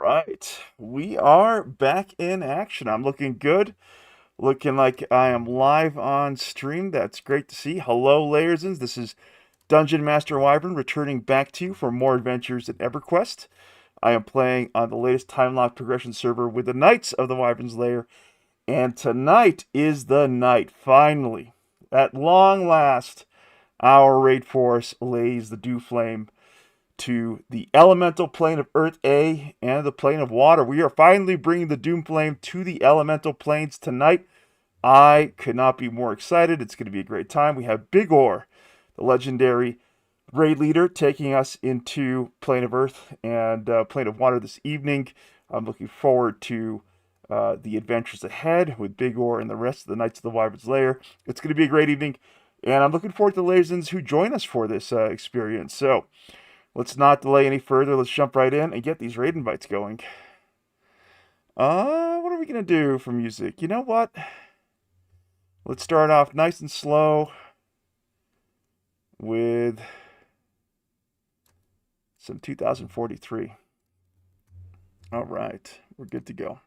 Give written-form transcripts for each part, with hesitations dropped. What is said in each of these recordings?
right, we are back in action. I'm looking good, looking like I am live on stream. That's great to see. Hello, Layersons. This is Dungeon Master Wyvern returning back to you for more adventures in EverQuest. I am playing on the latest time lock progression server with the Knights of the Wyvern's Lair, and tonight is the night. Finally, at long last, our raid force lays the dew flame to the elemental plane of Earth A and the plane of water. We are finally bringing the Doom Flame to the elemental planes tonight. I could not be more excited. It's going to be a great time. We have Big Ore, the legendary raid leader, taking us into plane of Earth and plane of water this evening. I'm looking forward to the adventures ahead with Big Ore and the rest of the Knights of the Wyvern's Lair. It's going to be a great evening, and I'm looking forward to the Layersons who join us for this experience. So, let's not delay any further. Let's jump right in and get these raid invites going. What are we gonna do for music? You know what? Let's start off nice and slow with some 2043. All right, we're good to go.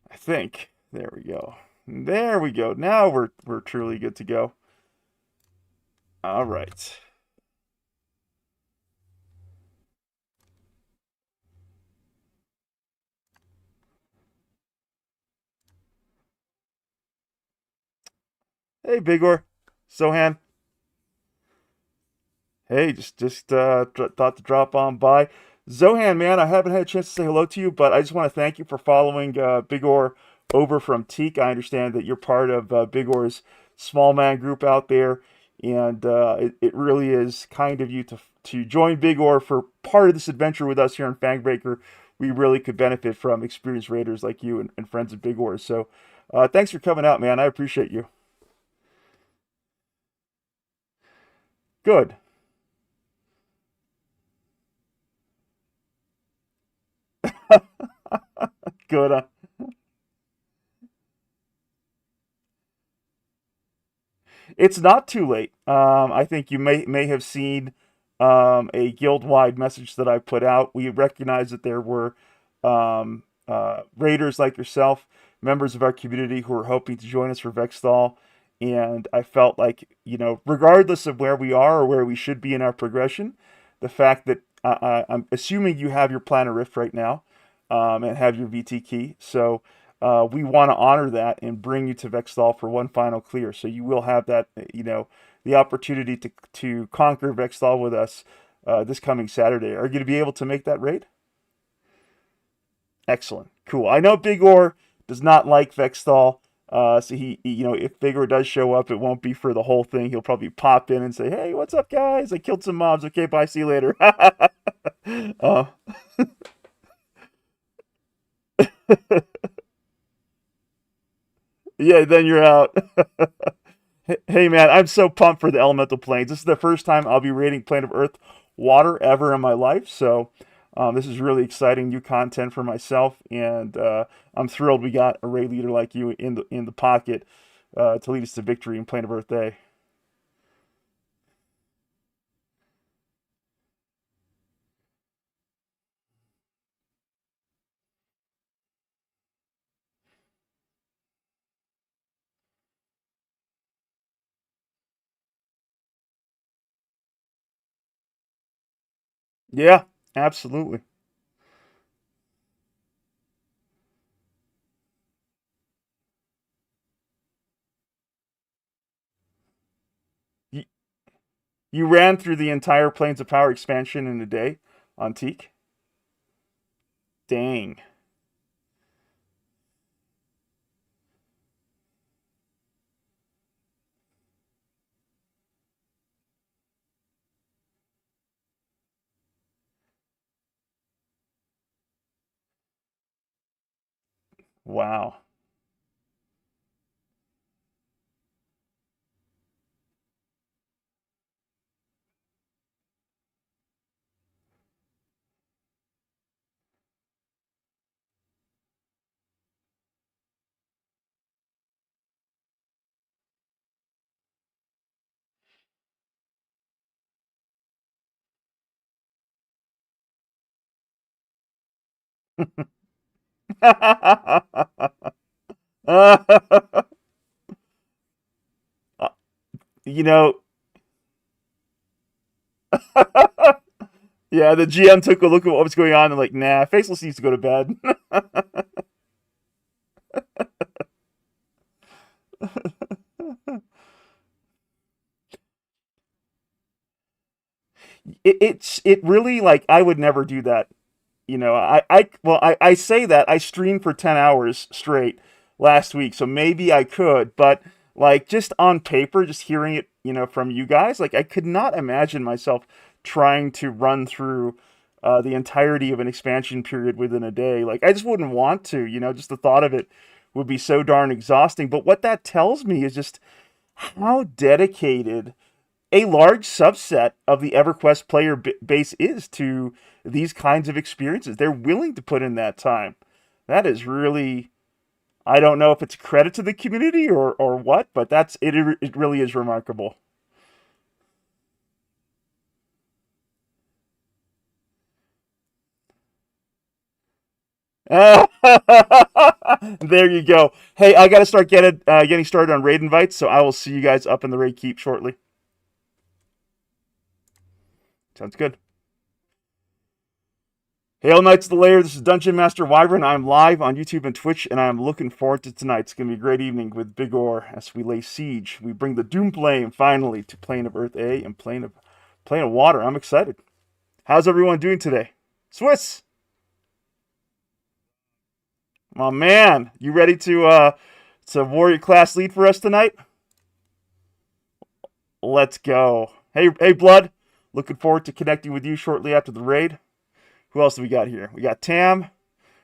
I think. There we go. There we go. Now we're truly good to go. All right. Hey, Bigor, Sohan. Hey, just thought to drop on by. Zohan, man, I haven't had a chance to say hello to you, but I just want to thank you for following Big Or over from Teak. I understand that you're part of Big Or's small man group out there, and it really is kind of you to join Big Or for part of this adventure with us here in Fangbreaker. We really could benefit from experienced raiders like you and friends of Big Or. So thanks for coming out, man. I appreciate you. Good. Good. It's not too late. I think you may have seen a guild wide message that I put out. We recognize that there were raiders like yourself, members of our community who are hoping to join us for Vexthal. And I felt like, regardless of where we are or where we should be in our progression, the fact that I'm assuming you have your Planner Rift right now and have your VT key. So we want to honor that and bring you to Vexthal for one final clear. So you will have that, the opportunity to conquer Vexthal with us this coming Saturday. Are you going to be able to make that raid? Excellent, cool. I know Big Or does not like Vexthal. So if Big Or does show up, it won't be for the whole thing. He'll probably pop in and say, "Hey, what's up, guys? I killed some mobs. Okay, bye. See you later." uh, yeah, then you're out. Hey man, I'm so pumped for the elemental planes. This is the first time I'll be raiding Plane of Earth water ever in my life, so this is really exciting new content for myself, and I'm thrilled we got a raid leader like you in the pocket to lead us to victory in Plane of Earth Day. Yeah, absolutely. You, you ran through the entire Planes of Power expansion in a day on Teak. Dang! Wow. you know, yeah, the GM took a look at what was going on and like, nah, Faceless needs to go to bed. It really like I would never do that. I say that I streamed for 10 hours straight last week, so maybe I could, but like just on paper, just hearing it, from you guys, like I could not imagine myself trying to run through the entirety of an expansion period within a day. Like I just wouldn't want to, just the thought of it would be so darn exhausting. But what that tells me is just how dedicated a large subset of the EverQuest player base is to these kinds of experiences. They're willing to put in that time. That is really, I don't know if it's credit to the community or what, but that's it. It really is remarkable. There you go. Hey, I got to start getting started on raid invites, so I will see you guys up in the raid keep shortly. Sounds good. Hail Knights of the Lair, this is Dungeon Master Wyvern. I'm live on YouTube and Twitch, and I'm looking forward to tonight. It's going to be a great evening with Big Or as we lay siege. We bring the Doom Flame finally to Plane of Earth A and Plane of Water. I'm excited. How's everyone doing today? Swiss! Oh man, you ready to warrior class lead for us tonight? Let's go. Hey Blood, looking forward to connecting with you shortly after the raid. Who else do we got here? We got Tam.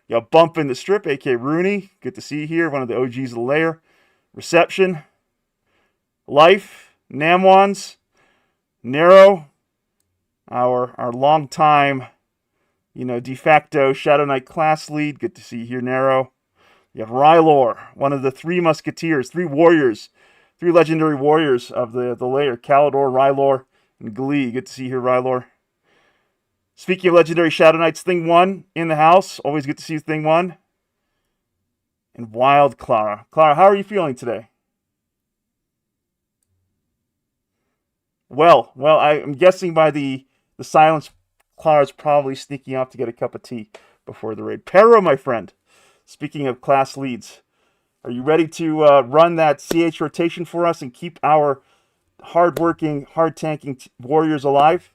We got Bump in the Strip, aka Rooney. Good to see you here. One of the OGs of the Lair. Reception. Life. Namwans. Nero. Our long time, de facto Shadow Knight class lead. Good to see you here, Nero. You have Rylor, one of the three musketeers, three warriors, three legendary warriors of the Lair. Calidor, Rylor, and Glee. Good to see you here, Rylor. Speaking of legendary Shadow Knights, Thing 1 in the house. Always good to see you, Thing 1. And Wild Clara. Clara, how are you feeling today? Well, I'm guessing by the silence, Clara's probably sneaking off to get a cup of tea before the raid. Pero, my friend, speaking of class leads, are you ready to run that CH rotation for us and keep our hard-working, hard-tanking warriors alive?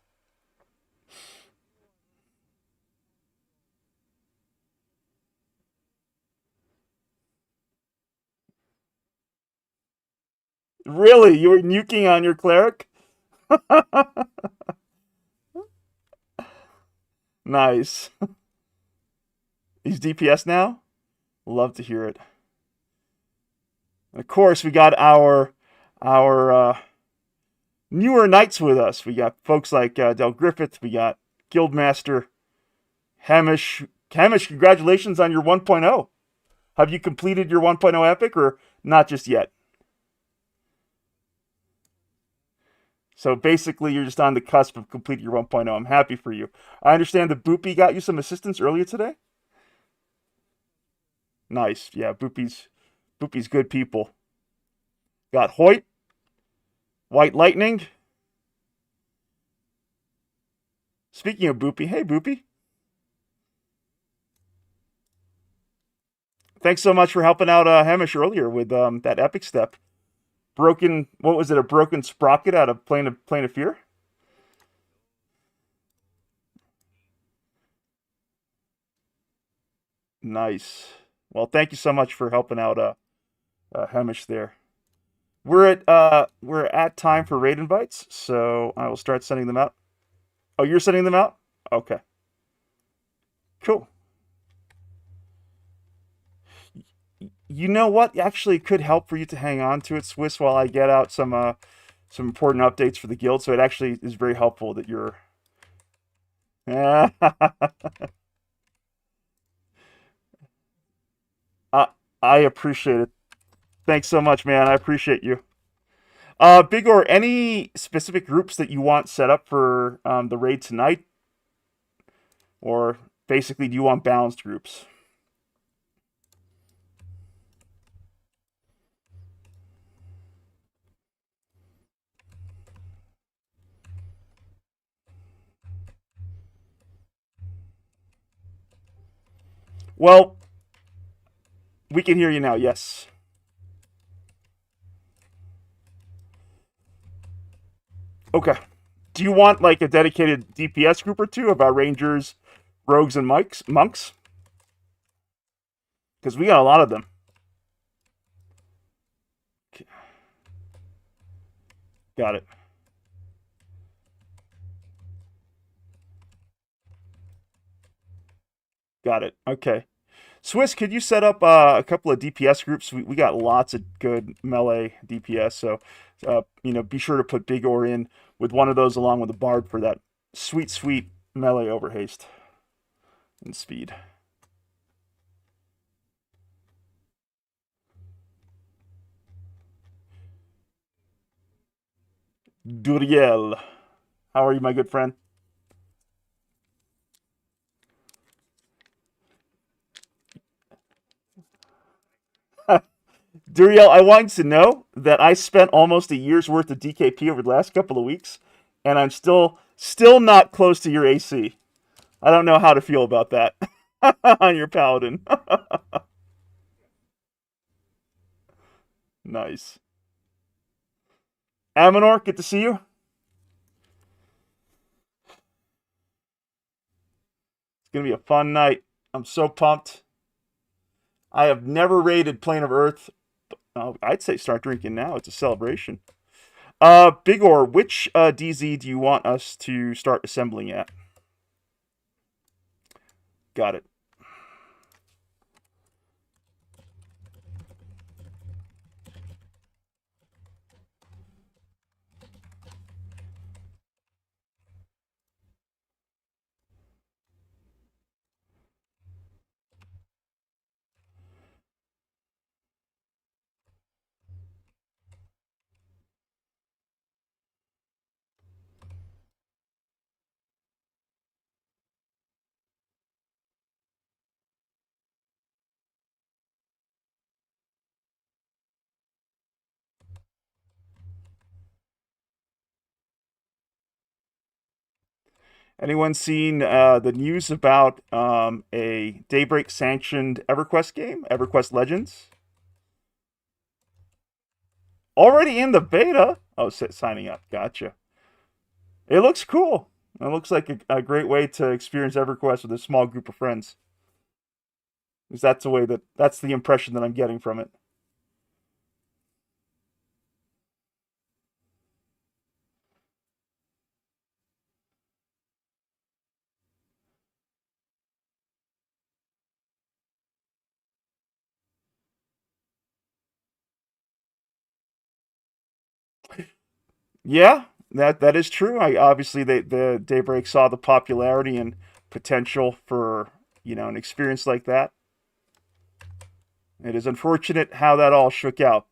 Really? You were nuking on your cleric? Nice. He's DPS now? Love to hear it. And of course, we got our newer knights with us. We got folks like Del Griffith. We got Guildmaster Hamish. Hamish, congratulations on your 1.0. Have you completed your 1.0 epic or not just yet? So basically, you're just on the cusp of completing your 1.0. I'm happy for you. I understand the Boopy got you some assistance earlier today. Nice. Yeah, Boopy's good people. Got Hoyt, White Lightning. Speaking of Boopy, hey Boopy. Thanks so much for helping out Hamish earlier with that epic step. Broken, what was it? A broken sprocket out of Plane of Fear. Nice. Well, thank you so much for helping out Hamish there. We're at time for raid invites, so I will start sending them out. Oh, you're sending them out? Okay. Cool. You know what? Actually, it could help for you to hang on to it, Swiss, while I get out some important updates for the guild. So it actually is very helpful that you're. I I appreciate it. Thanks so much, man. I appreciate you. Big or any specific groups that you want set up for the raid tonight, or Basically, do you want balanced groups? Well, we can hear you now, yes. Okay. Do you want like a dedicated DPS group or two about rangers, rogues, and monks? Because we got a lot of them. Got it. Got it. Okay. Swiss, could you set up a couple of DPS groups? We got lots of good melee DPS, so be sure to put Big Or in with one of those along with the Bard for that sweet, sweet melee overhaste and speed. Duriel, how are you, my good friend? Duriel, I want you to know that I spent almost a year's worth of DKP over the last couple of weeks, and I'm still not close to your AC. I don't know how to feel about that on your paladin. Nice. Amanor, good to see you. It's gonna be a fun night. I'm so pumped. I have never raided Plane of Earth. I'd say start drinking now. It's a celebration. Big Or, which DZ do you want us to start assembling at? Got it. Anyone seen the news about a Daybreak sanctioned EverQuest game, EverQuest Legends? Already in the beta? Oh, signing up. Gotcha. It looks cool. It looks like a great way to experience EverQuest with a small group of friends. Because that's the impression that I'm getting from it. Yeah, that is true. I obviously the Daybreak saw the popularity and potential for an experience like that. It is unfortunate how that all shook out.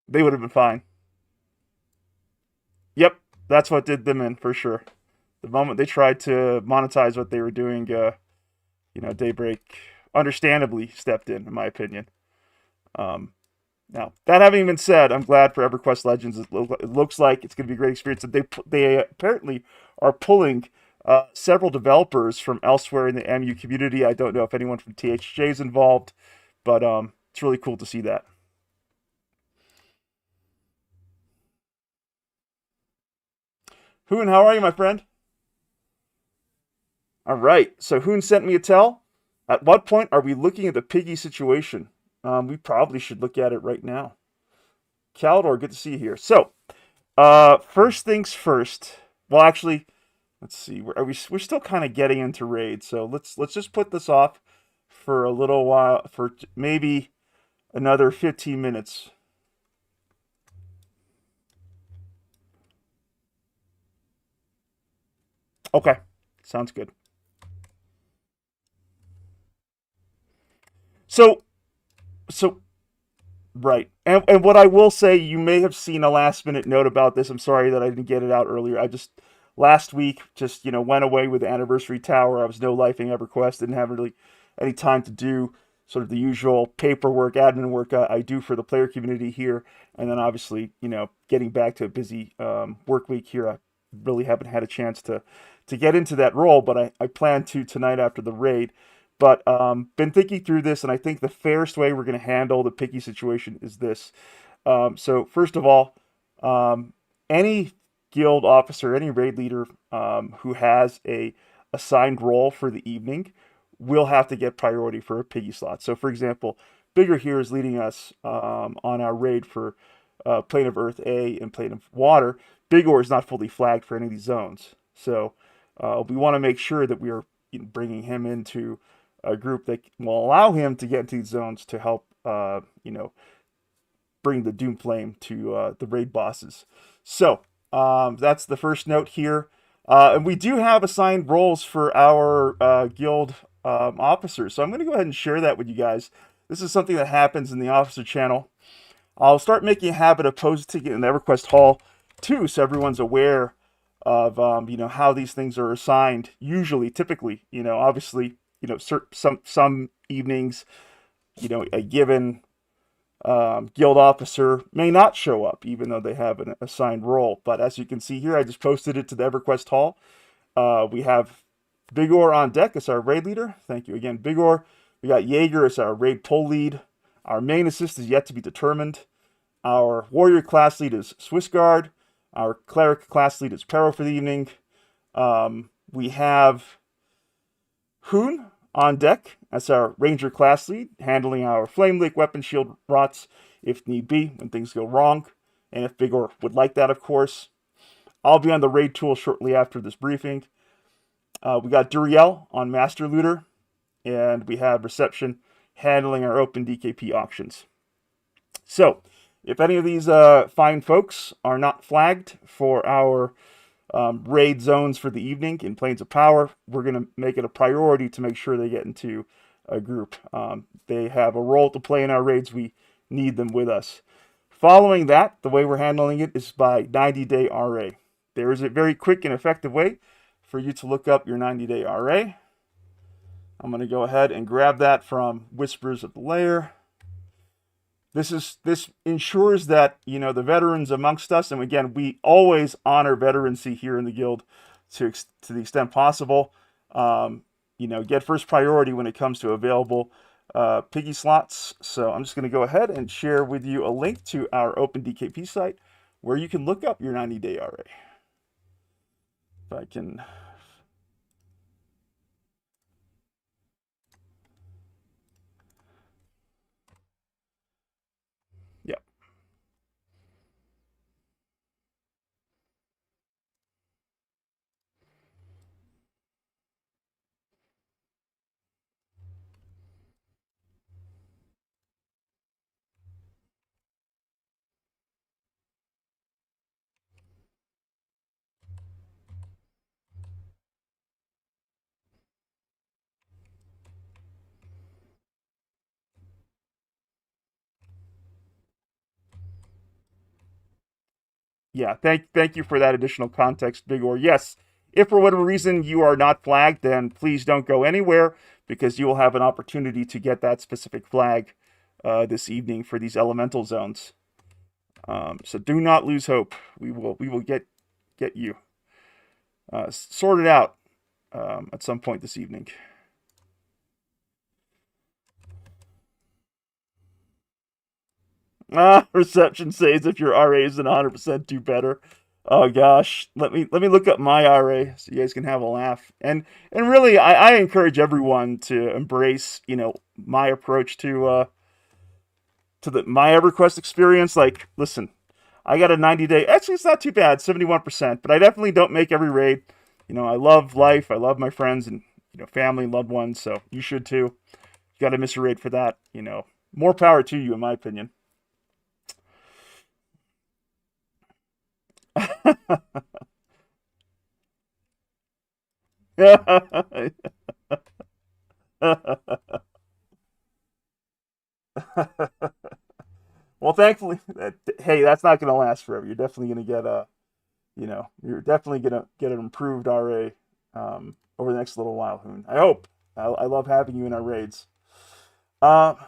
They would have been fine. Yep, that's what did them in for sure. The moment they tried to monetize what they were doing, Daybreak understandably stepped in my opinion. Um, Now, that having been said, I'm glad for EverQuest Legends. It looks like it's going to be a great experience. They apparently are pulling several developers from elsewhere in the MU community. I don't know if anyone from THJ is involved, but it's really cool to see that. Hoon, how are you, my friend? All right. So Hoon sent me a tell. At what point are we looking at the piggy situation? We probably should look at it right now. Caldor, good to see you here. So, first things first. Well, actually, let's see. We're still kind of getting into raid, so let's just put this off for a little while, for maybe another 15 minutes. Okay, sounds good. So so Right. And what I will say, you may have seen a last minute note about this. I'm sorry that I didn't get it out earlier. I just last week just, went away with the anniversary tower. I was no lifing EverQuest, didn't have really any time to do sort of the usual paperwork, admin work I do for the player community here. And then obviously, getting back to a busy work week here, I really haven't had a chance to get into that role, but I plan to tonight after the raid. But been thinking through this, and I think the fairest way we're going to handle the picky situation is this. So first of all, um, any guild officer, any raid leader who has a assigned role for the evening will have to get priority for a piggy slot. So for example, Bigger here is leading us on our raid for Plane of Earth A and Plane of Water. Big Ore is not fully flagged for any of these zones. So we want to make sure that we are bringing him into a group that will allow him to get into these zones to help, bring the Doom Flame to the raid bosses. So that's the first note here. And we do have assigned roles for our guild officers. So I'm going to go ahead and share that with you guys. This is something that happens in the officer channel. I'll start making a habit of posting it in the EverQuest Hall too, so everyone's aware of how these things are assigned. Usually, typically, obviously, some evenings, a given guild officer may not show up, even though they have an assigned role. But as you can see here, I just posted it to the EverQuest Hall. We have Big Ore on deck as our raid leader. Thank you again, Big Ore. We got Jaeger as our raid pull lead. Our main assist is yet to be determined. Our warrior class lead is Swiss Guard. Our cleric class lead is Peril for the evening. We have Hoon on deck as our ranger class lead, handling our flame leak weapon shield rots if need be when things go wrong, and if Big Ore would like that, of course. I'll be on the raid tool shortly after this briefing. We got Duriel on master looter, and we have reception handling our open DKP auctions. So, if any of these fine folks are not flagged for our raid zones for the evening in Planes of Power, we're going to make it a priority to make sure they get into a group. They have a role to play in our raids. We need them with us. Following that, the way we're handling it is by 90-day RA. There is a very quick and effective way for you to look up your 90-day RA. I'm going to go ahead and grab that from Whispers of the Lair. This ensures that the veterans amongst us, and again, we always honor veterancy here in the guild to the extent possible. Get first priority when it comes to available piggy slots. So I'm just going to go ahead and share with you a link to our open DKP site where you can look up your 90-day RA. If I can. Yeah. Yeah, thank you for that additional context, Big Or. Yes, if for whatever reason you are not flagged, then please don't go anywhere because you will have an opportunity to get that specific flag this evening for these elemental zones. So do not lose hope. We will get you sorted out at some point this evening. Reception says if your RA isn't 100%, do better. Oh gosh, let me look up my RA so you guys can have a laugh. And really, I encourage everyone to embrace my approach to the my EverQuest experience. Like, listen, I got a 90-day. Actually, it's not too bad, 71%. But I definitely don't make every raid. I love life. I love my friends and family and loved ones. So you should too. You got to miss a raid for that. More power to you, in my opinion. Well, thankfully, hey, that's not going to last forever. You're definitely going to get a, you're definitely going to get an improved RA over the next little while, Hoon. I hope. I love having you in our raids. Let's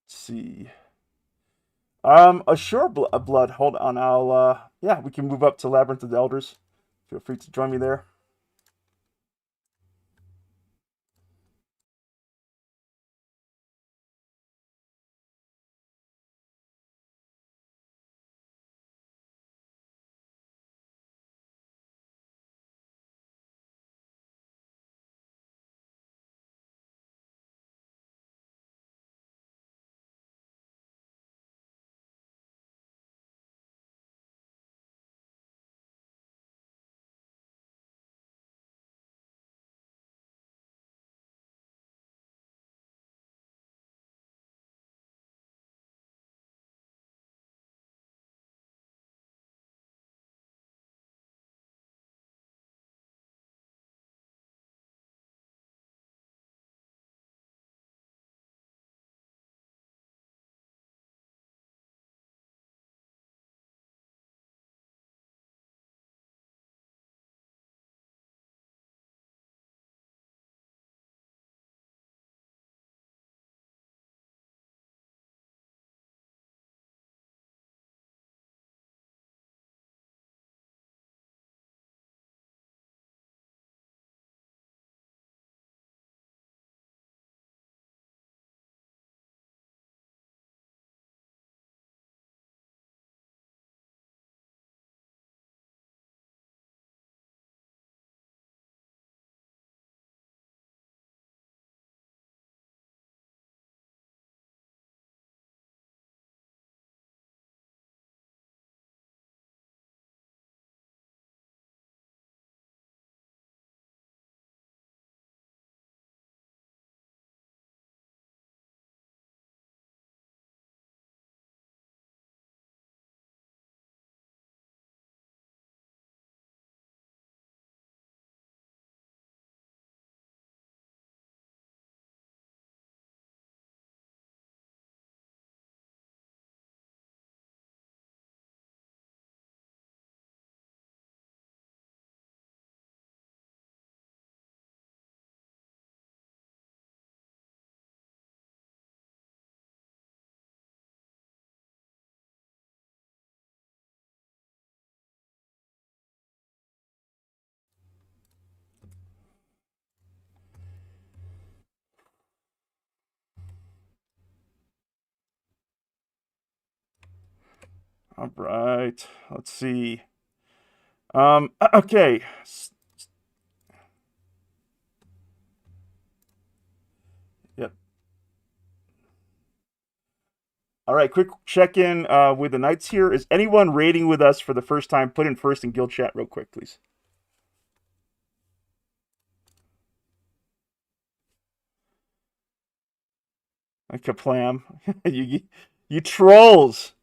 see. Assure blood. Hold on. Yeah, we can move up to Labyrinth of the Elders. Feel free to join me there. All right. Let's see. Okay. Yep. All right. Quick check in with the knights here. Is anyone raiding with us for the first time? Put in first in guild chat real quick, please. Kaplam. you trolls.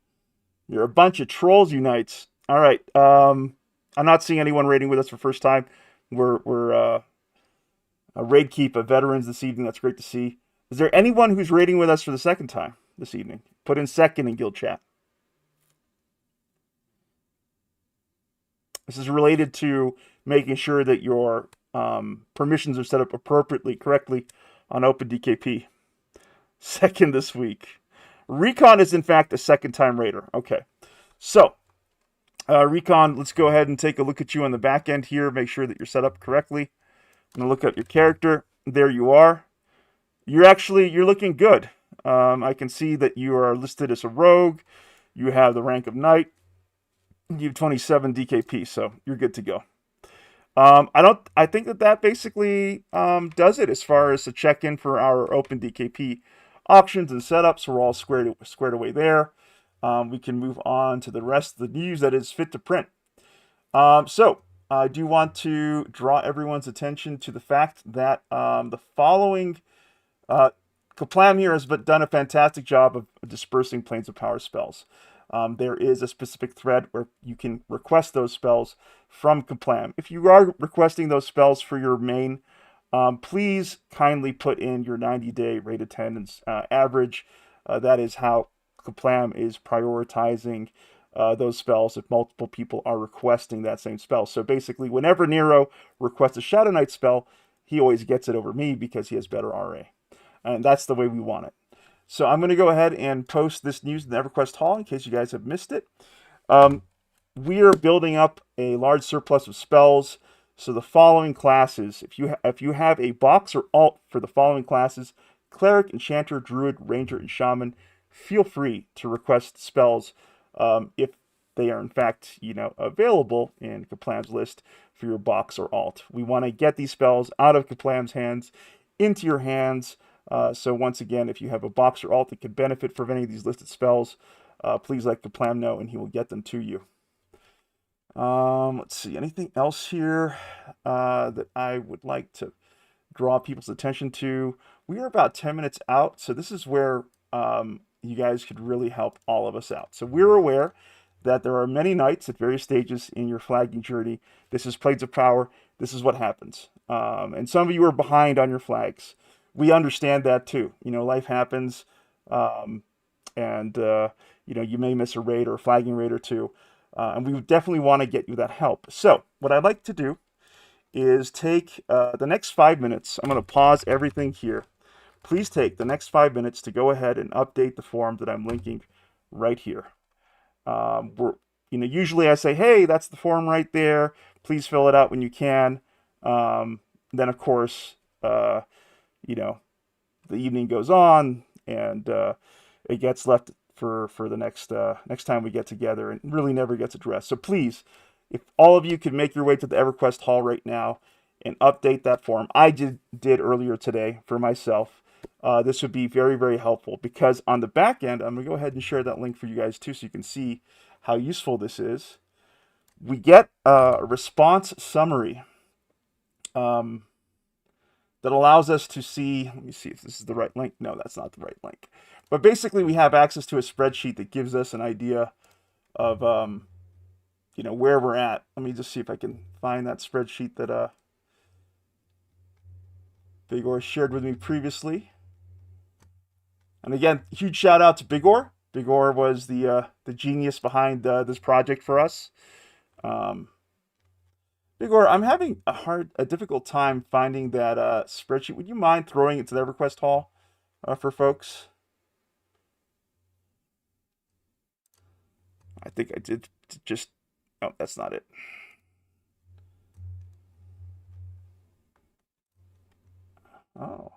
You're a bunch of trolls, you knights. All right. I'm not seeing anyone raiding with us for first time. We're a raid keep of veterans this evening. That's great to see. Is there anyone who's raiding with us for the second time this evening? Put in second in guild chat. This is related to making sure that your permissions are set up appropriately, correctly on OpenDKP. Second this week. Recon is, in fact, a second-time raider. Okay. So, Recon, let's go ahead and take a look at you on the back end here. Make sure that you're set up correctly. I'm going to look at your character. There you are. You're looking good. I can see that you are listed as a rogue. You have the rank of knight. You have 27 DKP, so you're good to go. I think that basically does it as far as the check-in for our open DKP auctions and setups. We're all squared away there. We can move on to the rest of the news that is fit to print. So I do want to draw everyone's attention to the fact that the following Kaplam here has done a fantastic job of dispersing planes of power spells. There is a specific thread where you can request those spells from Kaplam. If you are requesting those spells for your main, please kindly put in your 90-day raid attendance average. that is how Kaplam is prioritizing those spells if multiple people are requesting that same spell. So basically, whenever Nero requests a Shadow Knight spell, he always gets it over me because he has better RA. And that's the way we want it. So I'm going to go ahead and post this news in the EverQuest Hall in case you guys have missed it. We are building up a large surplus of spells. So the following classes, if you have a box or alt for the following classes, Cleric, Enchanter, Druid, Ranger, and Shaman, feel free to request spells if they are in fact, available in Kaplam's list for your box or alt. We want to get these spells out of Kaplam's hands into your hands. So once again, if you have a box or alt that could benefit from any of these listed spells, please let Kaplam know and he will get them to you. Let's see, anything else here that I would like to draw people's attention to? We are about 10 minutes out, so this is where you guys could really help all of us out. So we're aware that there are many knights at various stages in your flagging journey. This is Plagues of Power. This is what happens. And some of you are behind on your flags. We understand that too. Life happens, and you may miss a raid or a flagging raid or two. And we definitely want to get you that help. So what I'd like to do is take the next 5 minutes. I'm going to pause everything here. Please take the next 5 minutes to go ahead and update the form that I'm linking right here. Usually I say, hey, that's the form right there. Please fill it out when you can. Then, of course, the evening goes on and it gets left for the next time we get together and really never gets addressed. So please, if all of you could make your way to the EverQuest Hall right now and update that form, I did earlier today for myself. This would be very, very helpful because on the back end, I'm going to go ahead and share that link for you guys too so you can see how useful this is. We get a response summary that allows us to see, let me see if this is the right link. No, that's not the right link. But basically, we have access to a spreadsheet that gives us an idea of, where we're at. Let me just see if I can find that spreadsheet that Bigor shared with me previously. And again, huge shout out to Bigor. Bigor was the genius behind this project for us. Bigor, I'm having a difficult time finding that spreadsheet. Would you mind throwing it to the EverQuest Hall for folks? I think I did just. Oh, that's not it. Oh.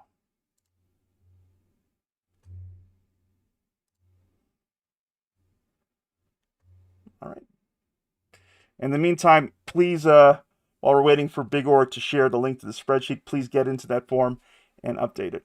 All right. In the meantime, please, while we're waiting for Bigor to share the link to the spreadsheet, please get into that form and update it.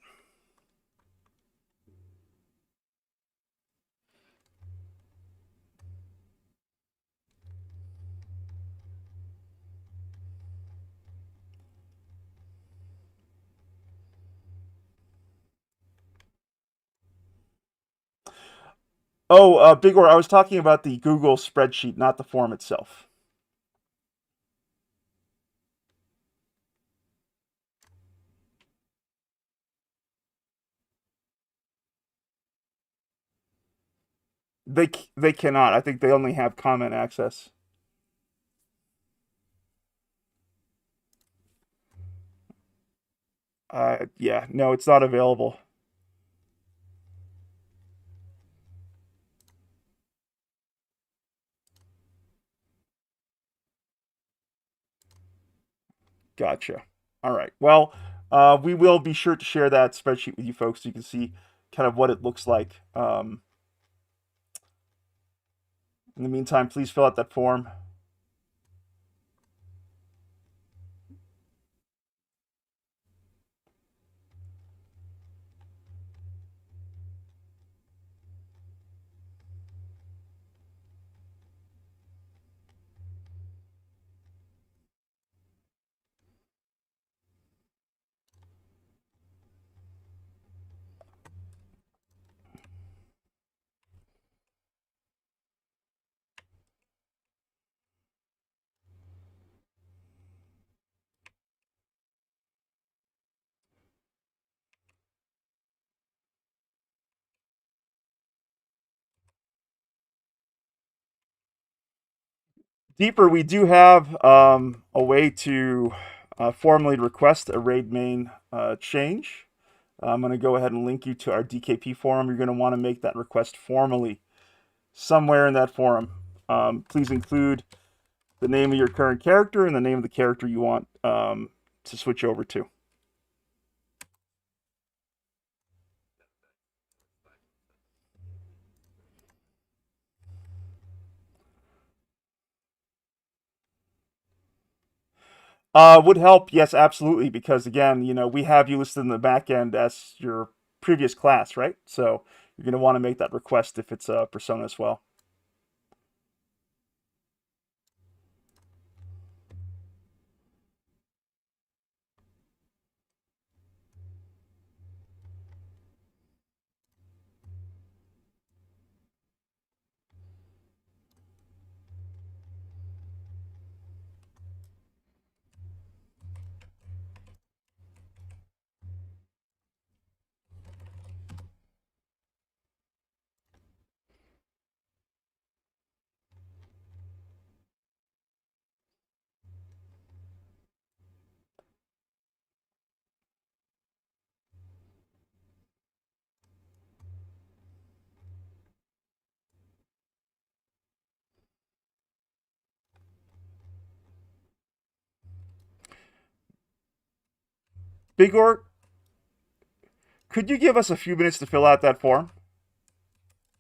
Oh, Bigor, I was talking about the Google spreadsheet, not the form itself. They cannot. I think they only have comment access. Yeah, no, it's not available. Gotcha. All right. Well, we will be sure to share that spreadsheet with you folks so you can see kind of what it looks like. In the meantime, please fill out that form. Deeper, we do have a way to formally request a raid main change. I'm going to go ahead and link you to our DKP forum. You're going to want to make that request formally somewhere in that forum. Please include the name of your current character and the name of the character you want to switch over to. Would help, yes, absolutely, because again, we have you listed in the back end as your previous class, right? So you're going to want to make that request if it's a persona as well. Bigor, could you give us a few minutes to fill out that form?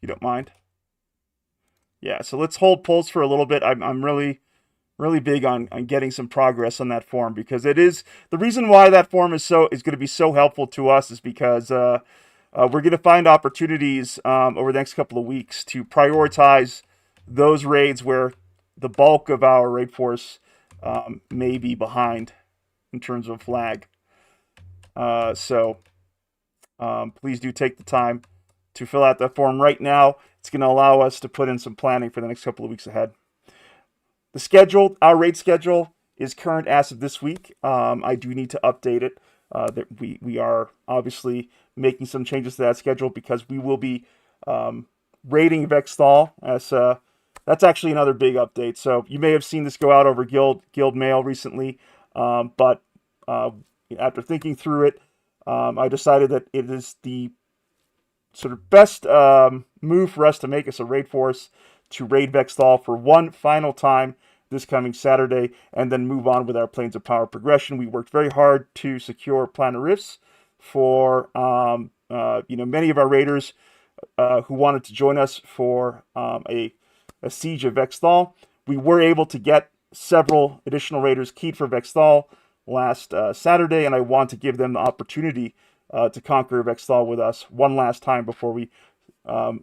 You don't mind? Yeah, so let's hold polls for a little bit. I'm really big on getting some progress on that form because it is the reason why that form is going to be so helpful to us is because we're going to find opportunities over the next couple of weeks to prioritize those raids where the bulk of our raid force may be behind in terms of flag. So please do take the time to fill out that form right now. It's going to allow us to put in some planning for the next couple of weeks ahead. The schedule, our raid schedule, is current as of this week. I do need to update it. That we are obviously making some changes to that schedule because we will be raiding Vexthal as that's actually another big update. So you may have seen this go out over Guild Mail recently, but after thinking through it, I decided that it is the sort of best move for us to make us a raid force to raid Vexthal for one final time this coming Saturday, and then move on with our Planes of Power progression. We worked very hard to secure Planar Rifts for many of our raiders who wanted to join us for a siege of Vexthal. We were able to get several additional raiders keyed for Vexthal last Saturday, and I want to give them the opportunity to conquer Vexthal with us one last time before we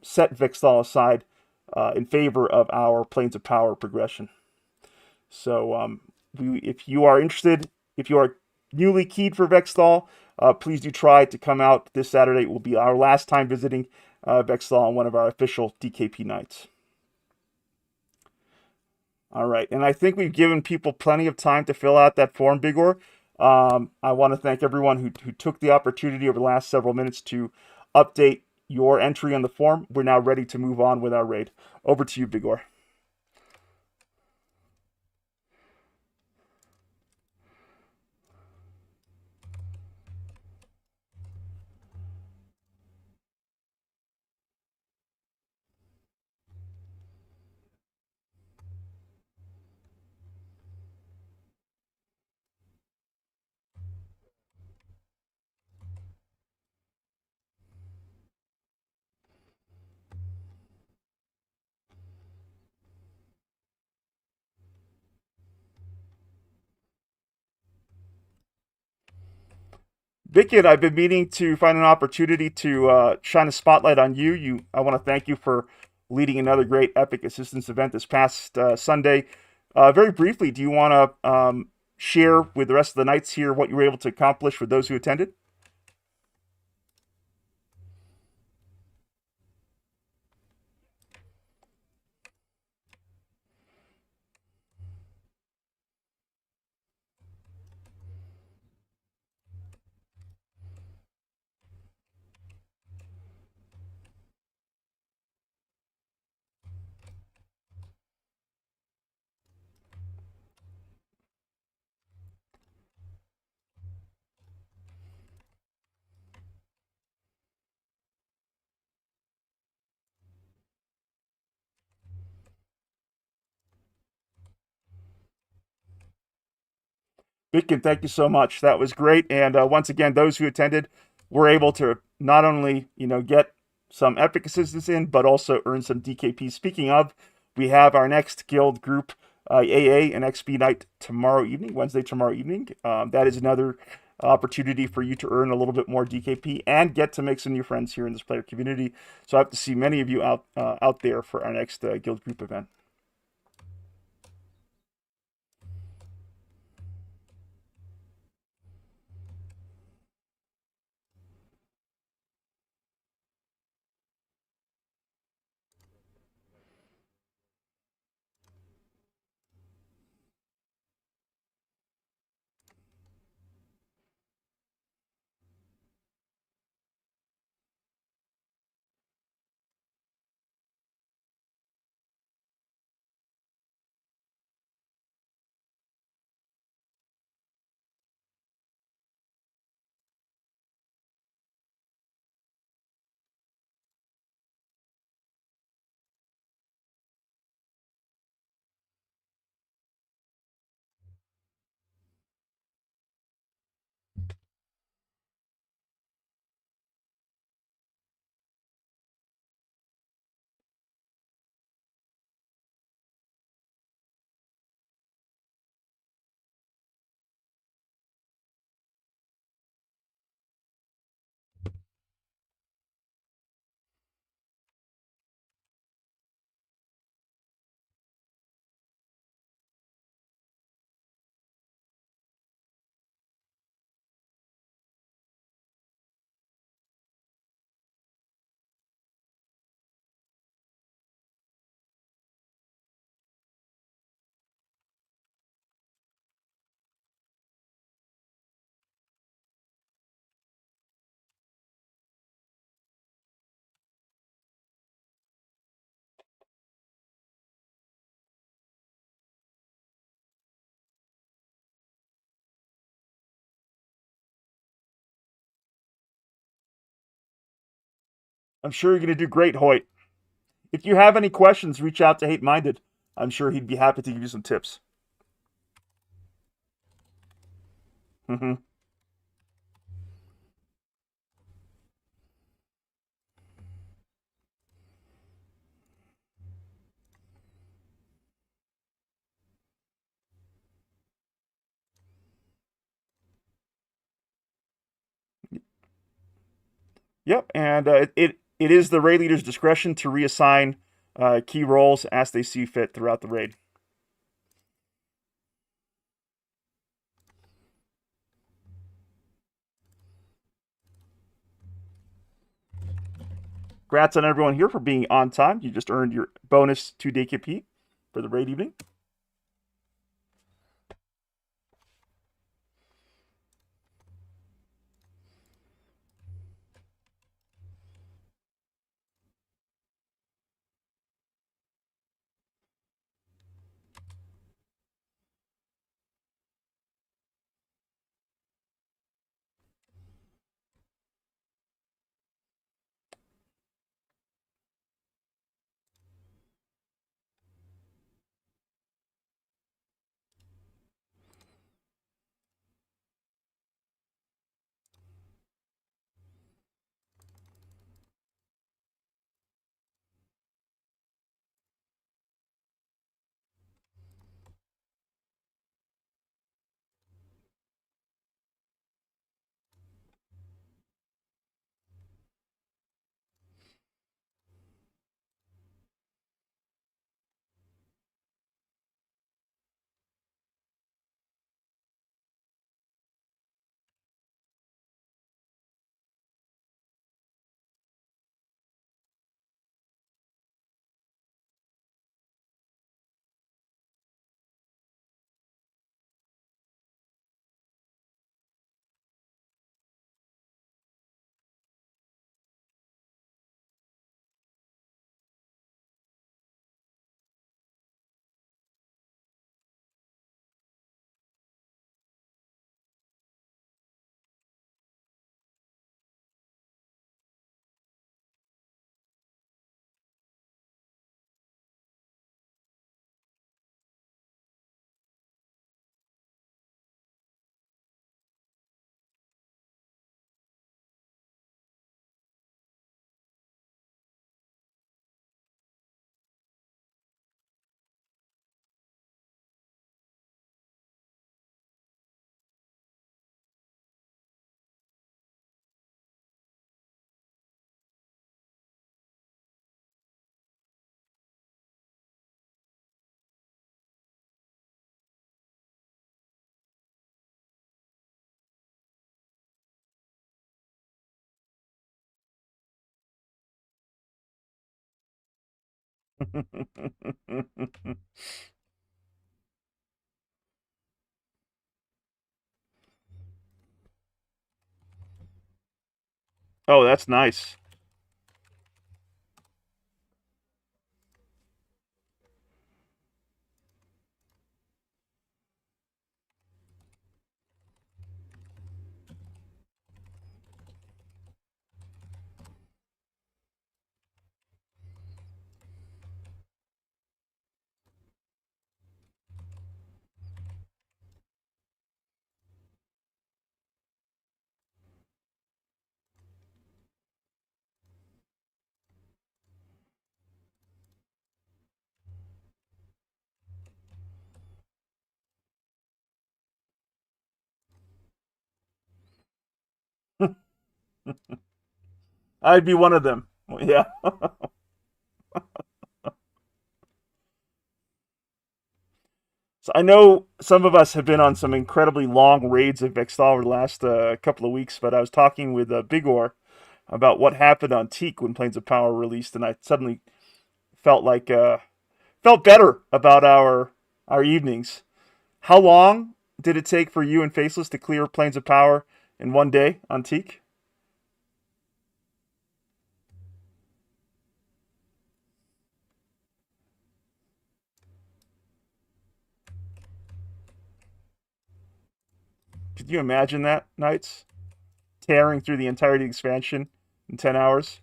set Vexthal aside in favor of our Planes of Power progression. So if you are interested, if you are newly keyed for Vexthal, please do try to come out this Saturday. It will be our last time visiting Vexthal on one of our official DKP nights. All right, and I think we've given people plenty of time to fill out that form, Bigor. I want to thank everyone who took the opportunity over the last several minutes to update your entry on the form. We're now ready to move on with our raid. Over to you, Bigor. Vikid, I've been meaning to find an opportunity to shine a spotlight on you. I want to thank you for leading another great Epic Assistance event this past Sunday. Very briefly, do you want to share with the rest of the knights here what you were able to accomplish for those who attended? Bitkin, thank you so much. That was great. And once again, those who attended were able to not only get some epic assistance in, but also earn some DKP. Speaking of, we have our next guild group AA and XP night tomorrow evening, Wednesday tomorrow evening. That is another opportunity for you to earn a little bit more DKP and get to make some new friends here in this player community. So I hope to see many of you out there for our next guild group event. I'm sure you're going to do great, Hoyt. If you have any questions, reach out to Hate Minded. I'm sure he'd be happy to give you some tips. Mm-hmm. Yep, and it is the raid leader's discretion to reassign key roles as they see fit throughout the raid. Congrats on everyone here for being on time. You just earned your bonus 2 DKP for the raid evening. Oh, that's nice. I'd be one of them. Yeah. So I know some of us have been on some incredibly long raids of Vextal over the last couple of weeks, but I was talking with Big Or about what happened on Teak when Planes of Power released, and I suddenly felt like felt better about our evenings. How long did it take for you and Faceless to clear Planes of Power in one day on Teak? Could you imagine that, Knights? Tearing through the entirety of the expansion in 10 hours?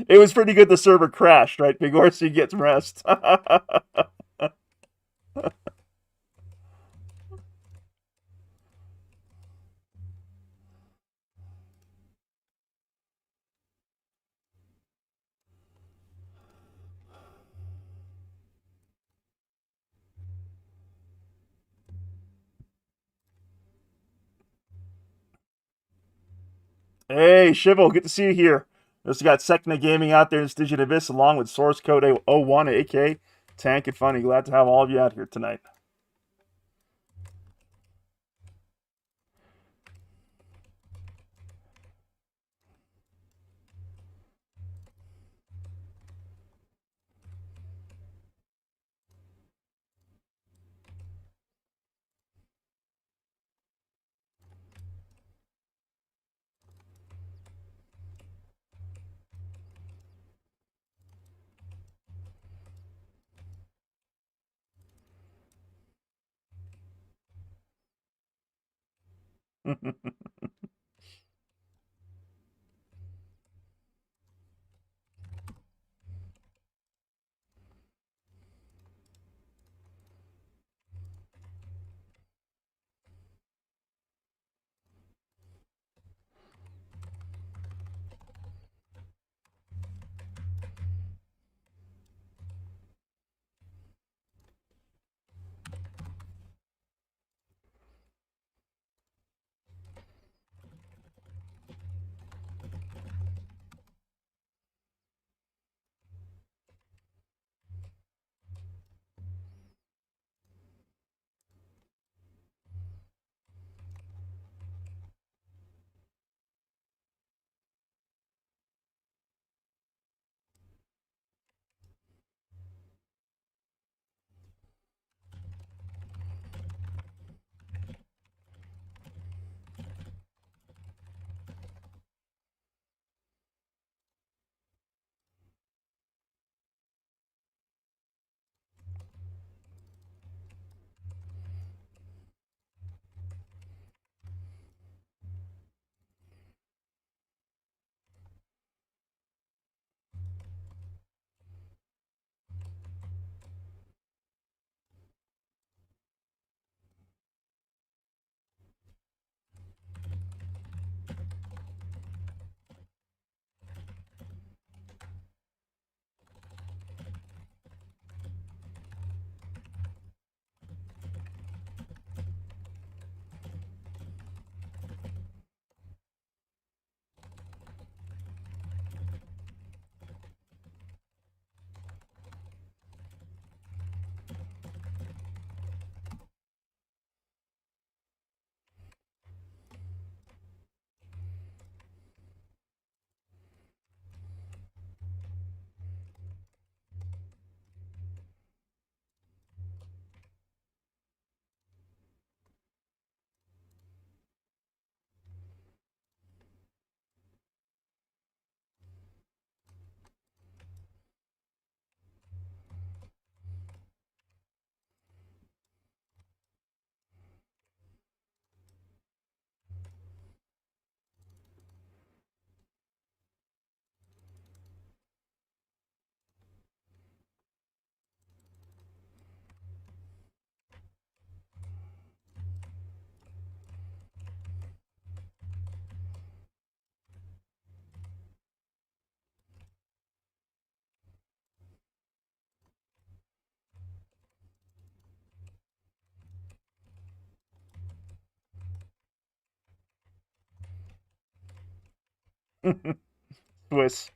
It was pretty good the server crashed, right? Big Horsey gets rest. Hey, Shivo, good to see you here. Just got Sekna Gaming out there in Stygian Abyss along with Source Code A01, AK, Tank and Funny. Glad to have all of you out here tonight. Swiss.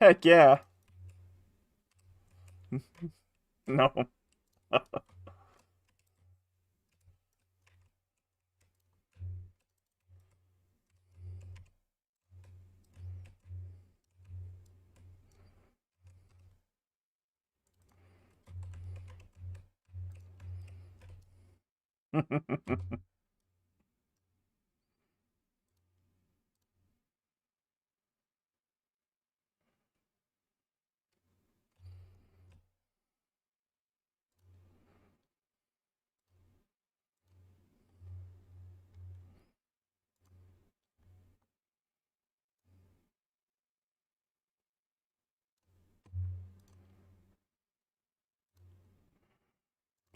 Heck yeah. No.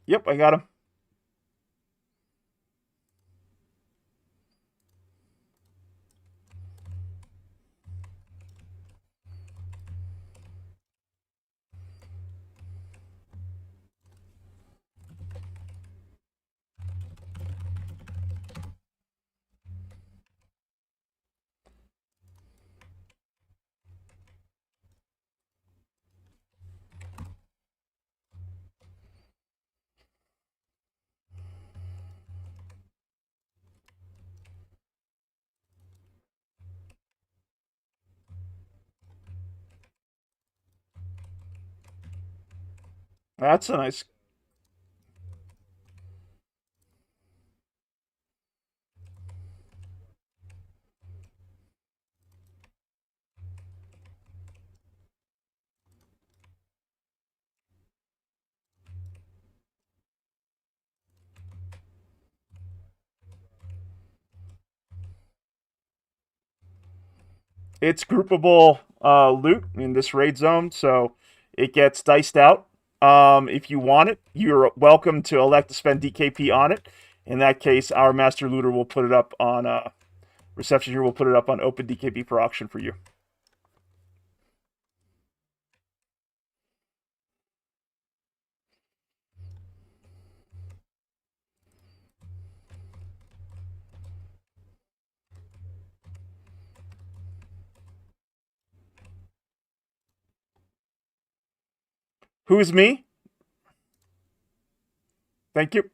Yep, I got him. That's a nice. It's groupable loot in this raid zone, so it gets diced out. If you want it, you're welcome to elect to spend DKP on it. In that case, our master looter will put it up on reception here. Will put it up on open DKP for auction for you. Who's me? Thank you.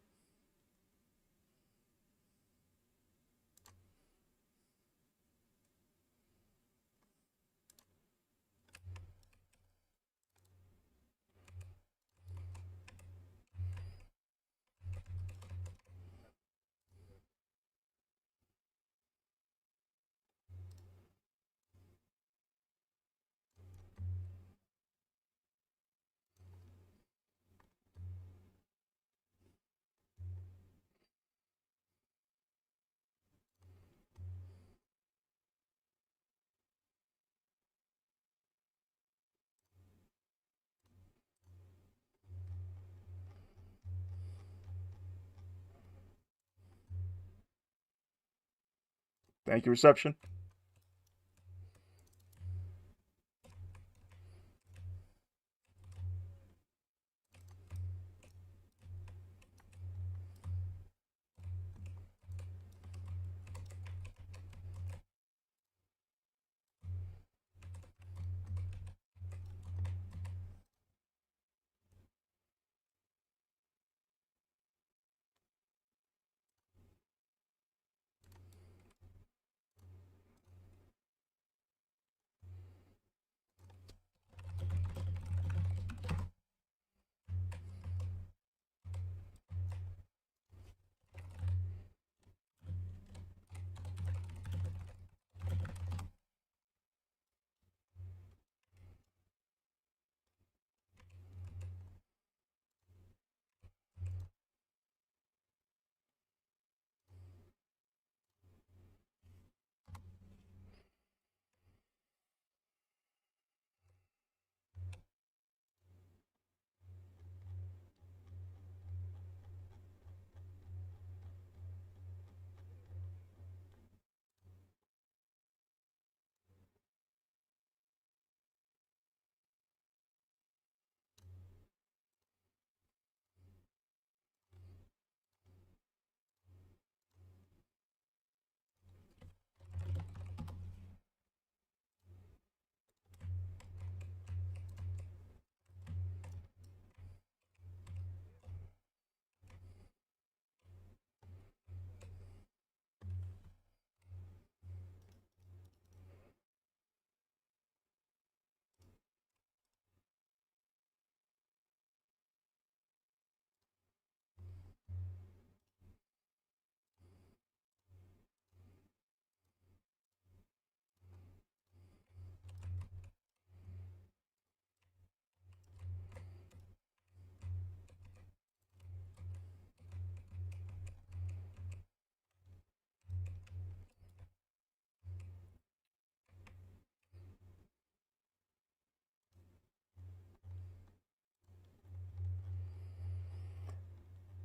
Thank you, reception.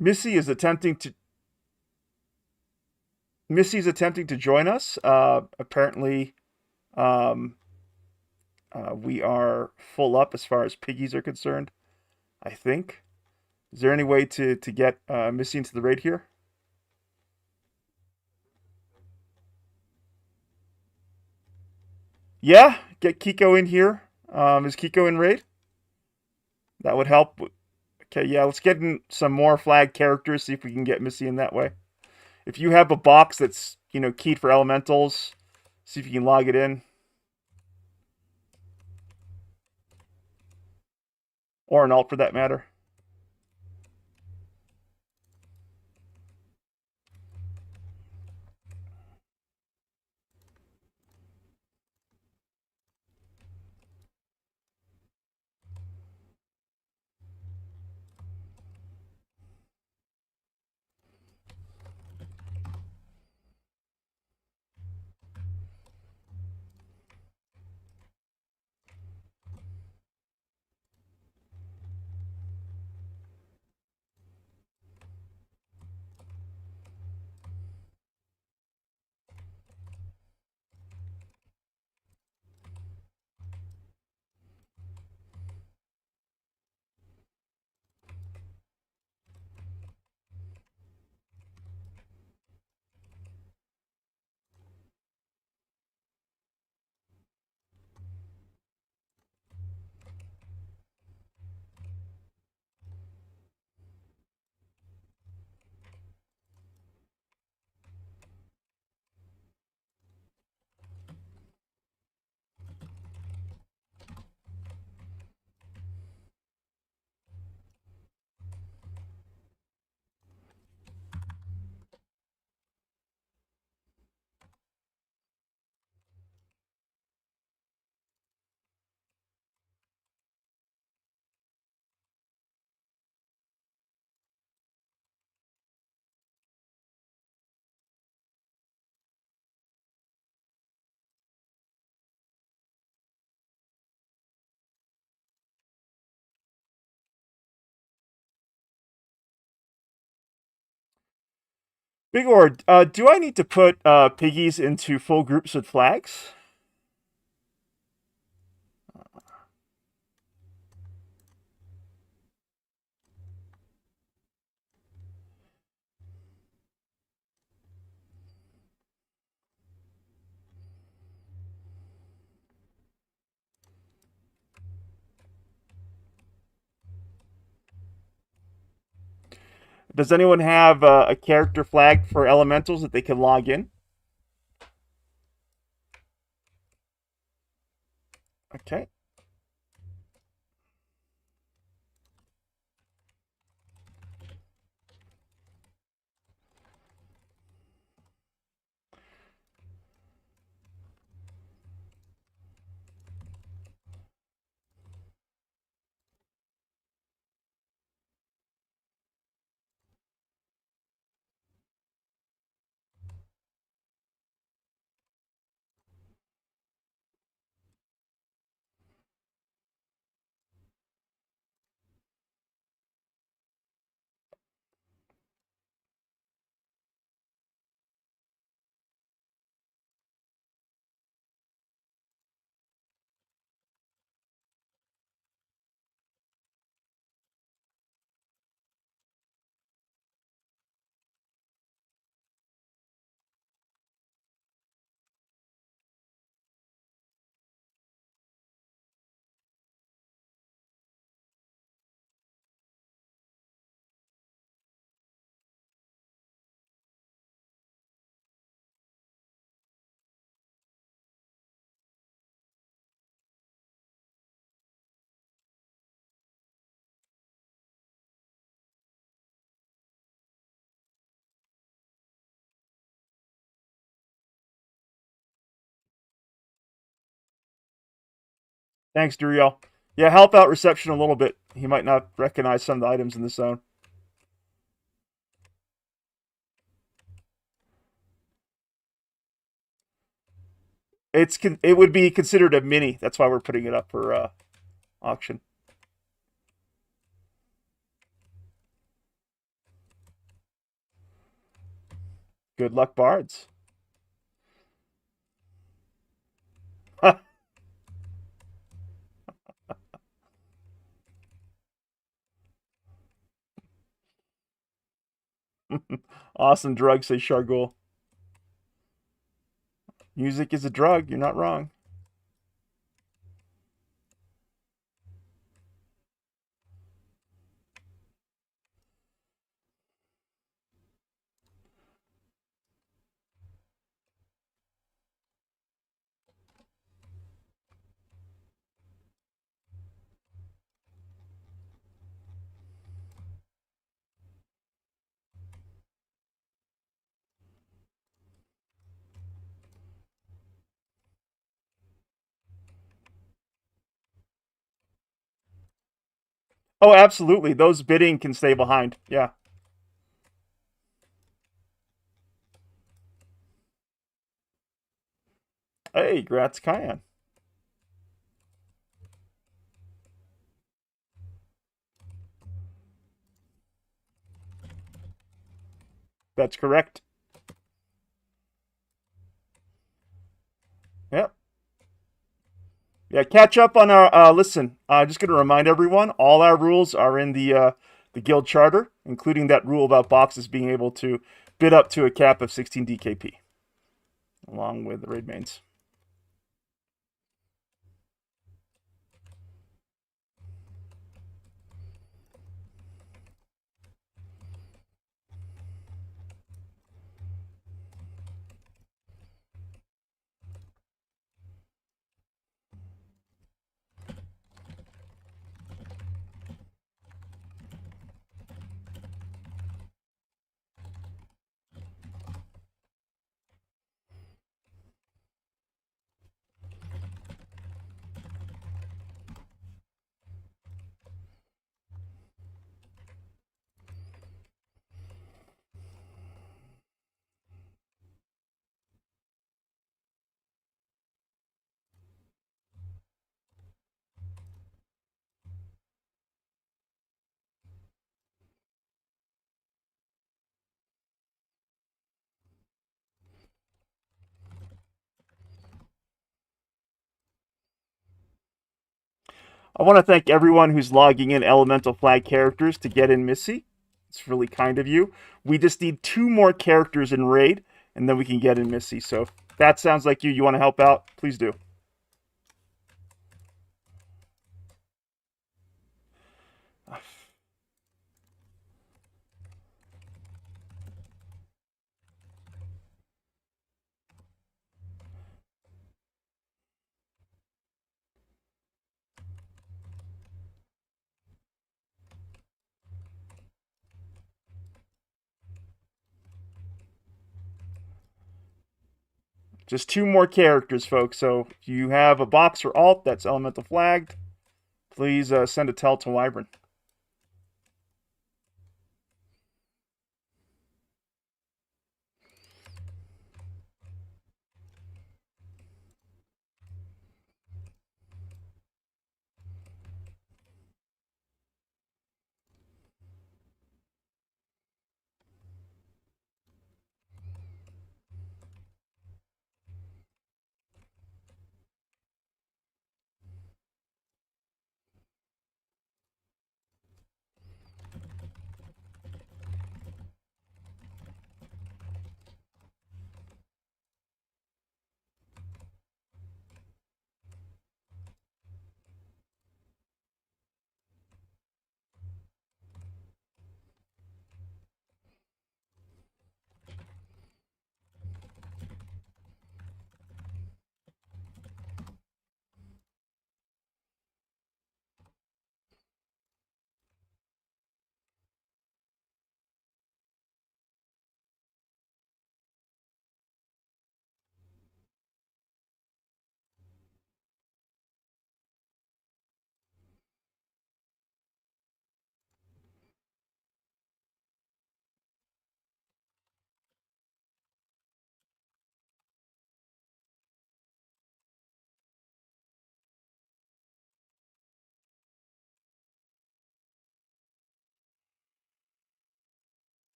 Missy is attempting to Missy's attempting to join us. Apparently, um, we are full up as far as piggies are concerned. I think. Is there any way to get Missy into the raid here? Yeah, get Kiko in here. Is Kiko in raid? That would help. Okay, yeah, let's get in some more flag characters. See if we can get Missy in that way. If you have a box that's keyed for elementals, see if you can log it in, or an alt for that matter. Big Ord, do I need to put piggies into full groups with flags? Does anyone have a character flag for elementals that they can log in? Okay. Thanks, Duriel. Yeah, help out reception a little bit. He might not recognize some of the items in the zone. It would be considered a mini. That's why we're putting it up for auction. Good luck, bards. Awesome drug, says Shargul. Music is a drug. You're not wrong. Oh, absolutely. Those bidding can stay behind. Yeah. Hey, Gratz Kyan. That's correct. Yep. Yeah, catch up on our. Listen, just going to remind everyone, all our rules are in the guild charter, including that rule about boxes being able to bid up to a cap of 16 DKP, along with the raid mains. I want to thank everyone who's logging in elemental flag characters to get in Missy. It's really kind of you. We just need 2 more characters in raid, and then we can get in Missy. So if that sounds like you want to help out, please do. Just 2 more characters, folks. So if you have a box or alt that's elemental flagged, please send a tell to Wyvern.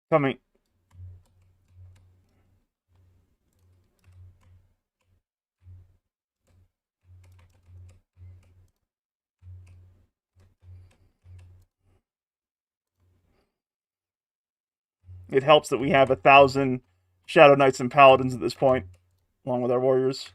Coming. It helps that we have 1,000 Shadow Knights and Paladins at this point, along with our warriors.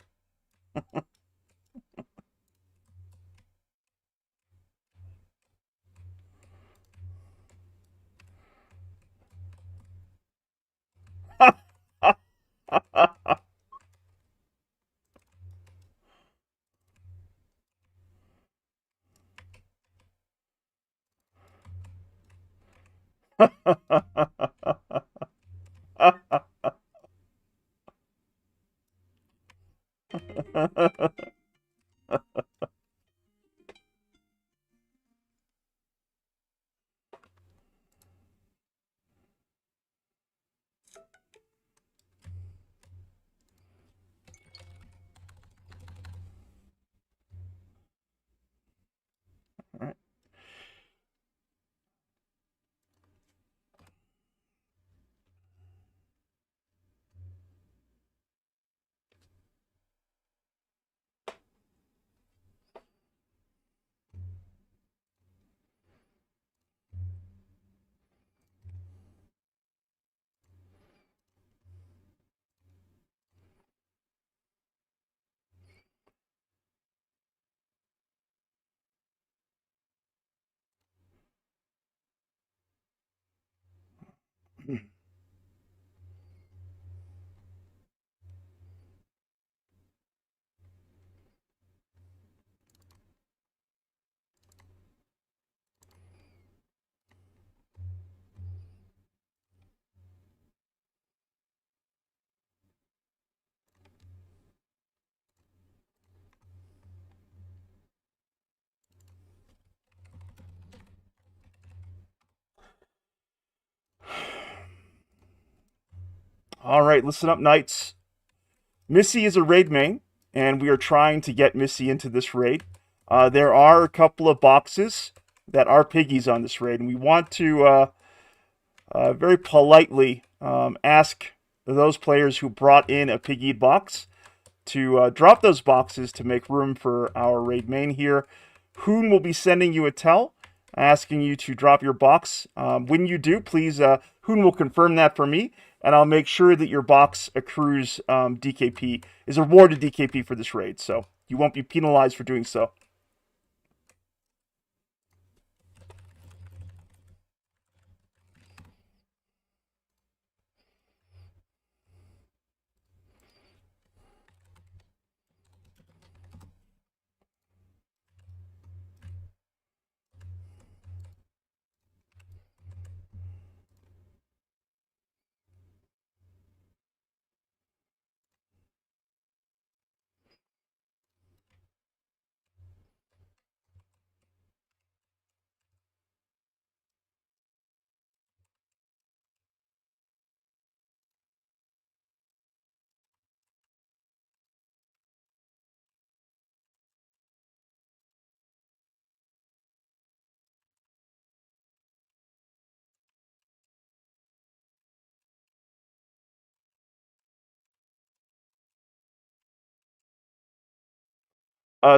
All right, listen up, Knights. Missy is a raid main, and we are trying to get Missy into this raid. There are a couple of boxes that are piggies on this raid, and we want to very politely ask those players who brought in a piggy box to drop those boxes to make room for our raid main here. Hoon will be sending you a tell asking you to drop your box. When you do, please, Hoon will confirm that for me, and I'll make sure that your box accrues DKP, is awarded DKP for this raid, so you won't be penalized for doing so.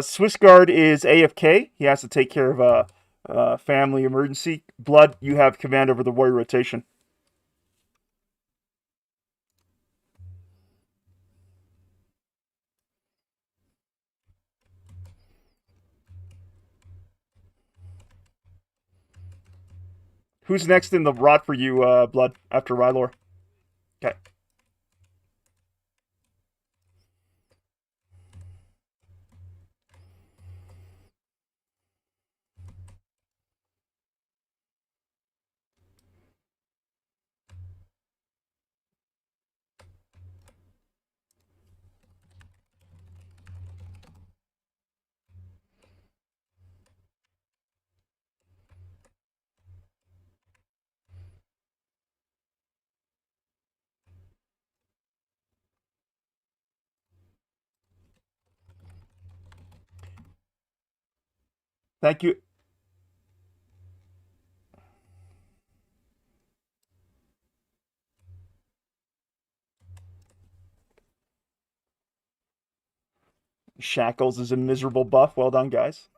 Swiss Guard is AFK. He has to take care of a family emergency. Blood, you have command over the warrior rotation. Who's next in the rot for you, Blood, after Rylor? Okay. Thank you. Shackles is a miserable buff. Well done, guys.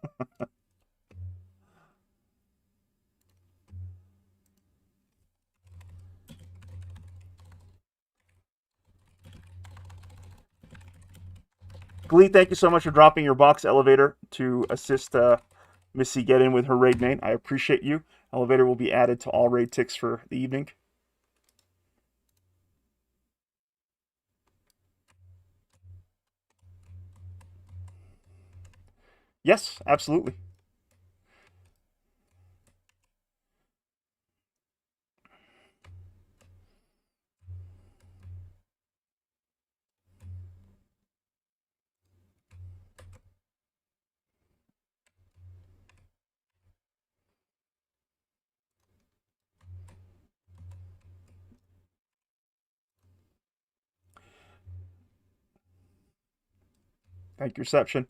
Glee, thank you so much for dropping your box elevator to assist Missy get in with her raid name. I appreciate you. Elevator will be added to all raid ticks for the evening. Yes, absolutely. Thank you, reception.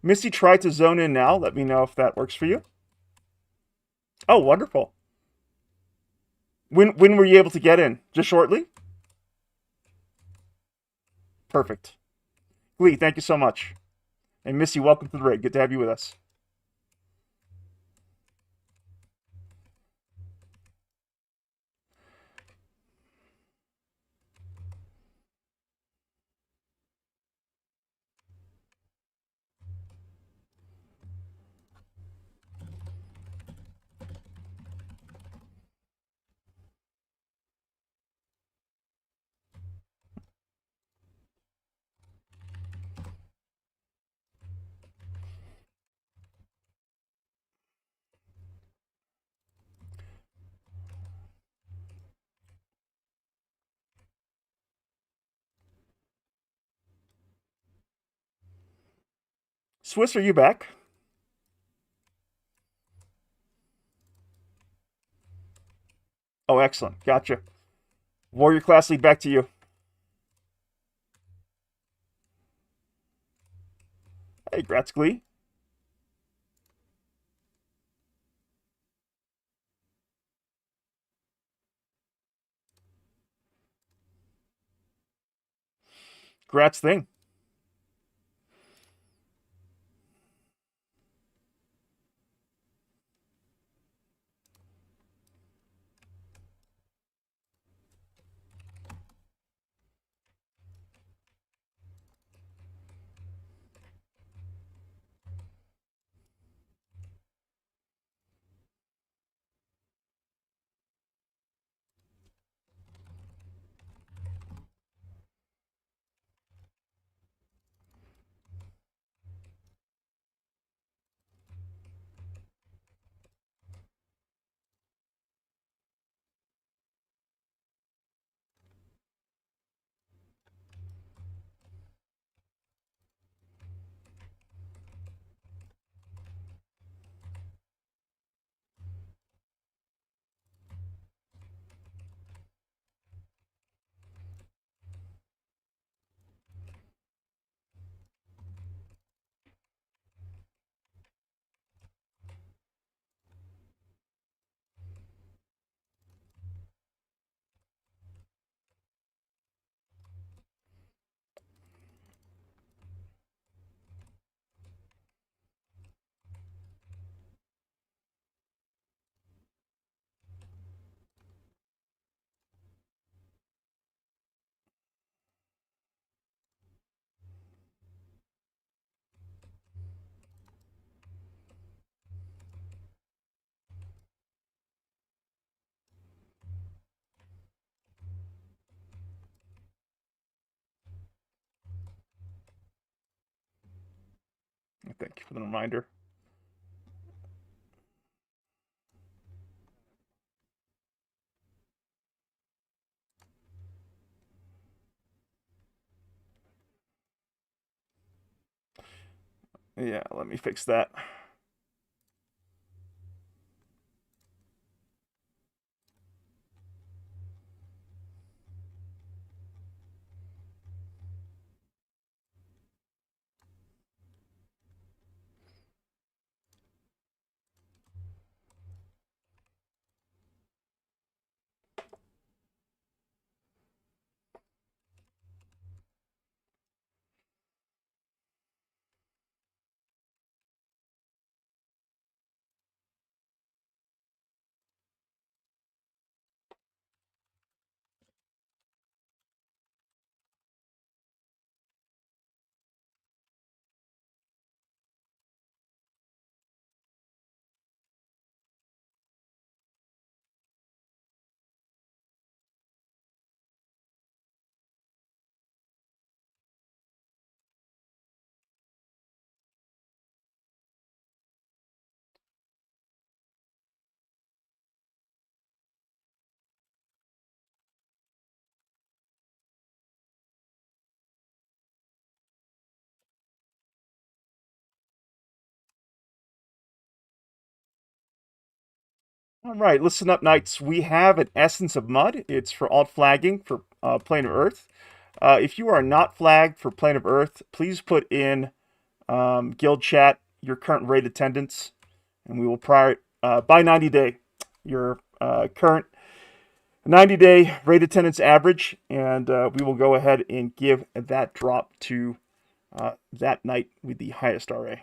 Missy tried to zone in now. Let me know if that works for you. Oh, wonderful. When were you able to get in? Just shortly? Perfect. Glee, thank you so much. And Missy, welcome to the raid. Good to have you with us. Swiss, are you back? Oh, excellent. Gotcha. Warrior Class Lead, back to you. Hey, Gratz Glee. Gratz thing. Thank you for the reminder. Yeah, let me fix that. All right, listen up, Knights. We have an Essence of Mud. It's for alt flagging for Plane of Earth. If you are not flagged for Plane of Earth, please put in guild chat your current raid attendance, and we will prior by 90 day your current 90-day raid attendance average, and we will go ahead and give that drop to that knight with the highest RA.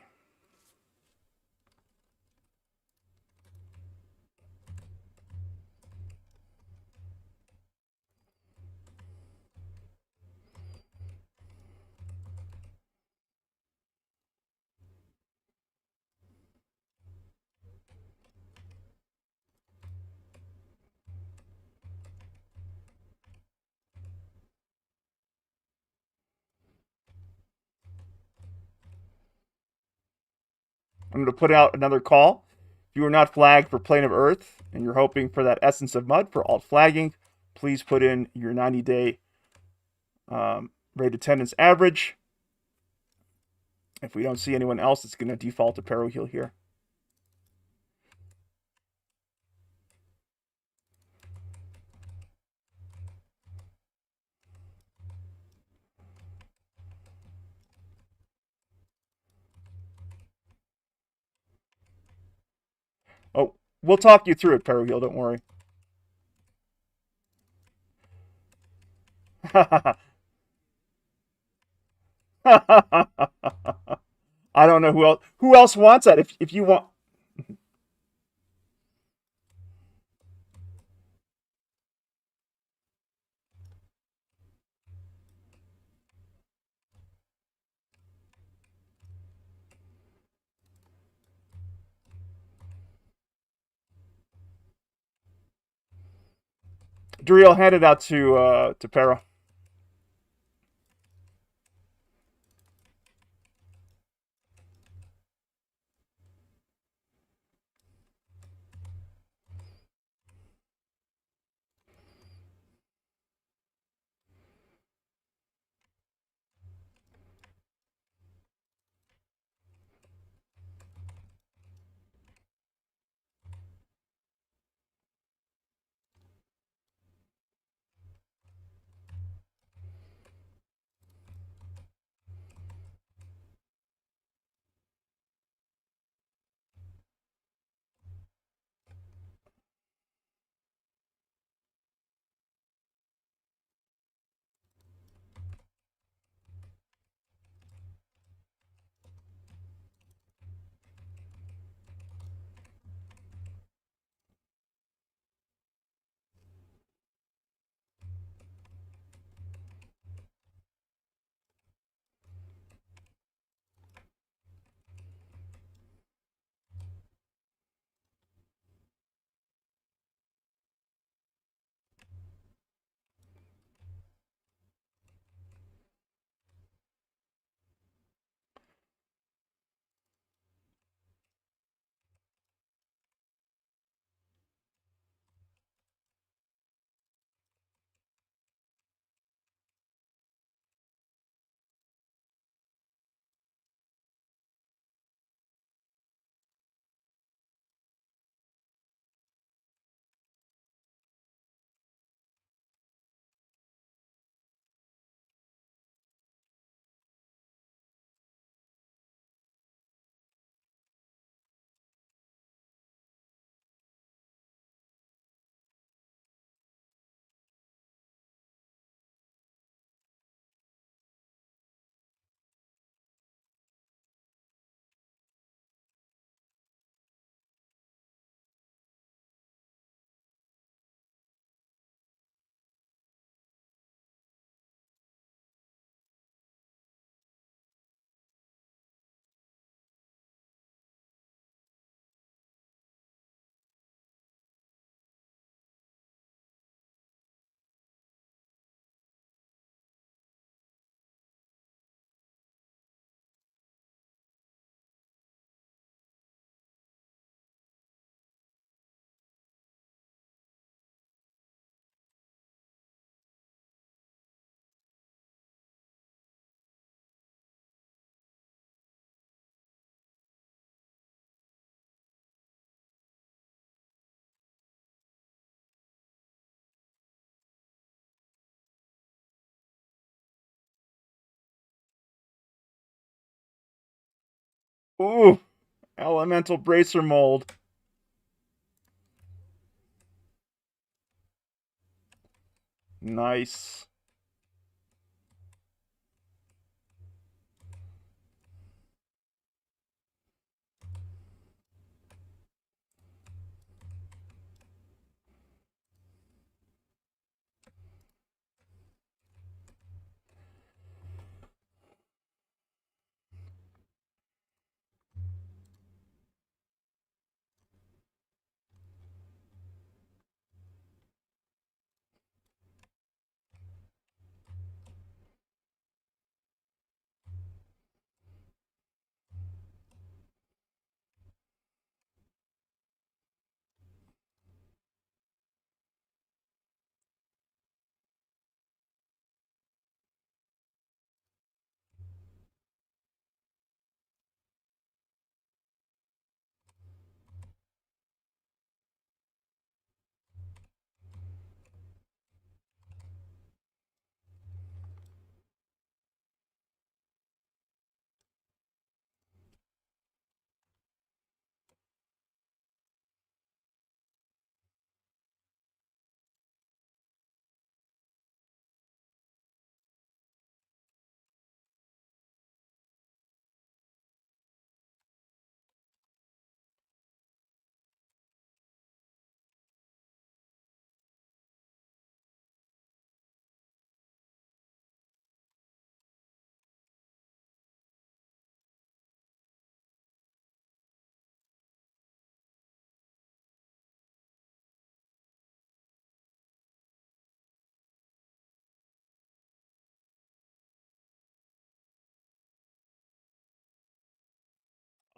I'm going to put out another call. If you are not flagged for Plane of Earth and you're hoping for that Essence of Mud for alt flagging, please put in your 90-day raid attendance average. If we don't see anyone else, it's going to default to Pero Heal here. Oh, we'll talk you through it, Pero Heal. Don't worry. I don't know who else wants that. If you want, Duriel, hand it out to Pero. Ooh, elemental bracer mold. Nice.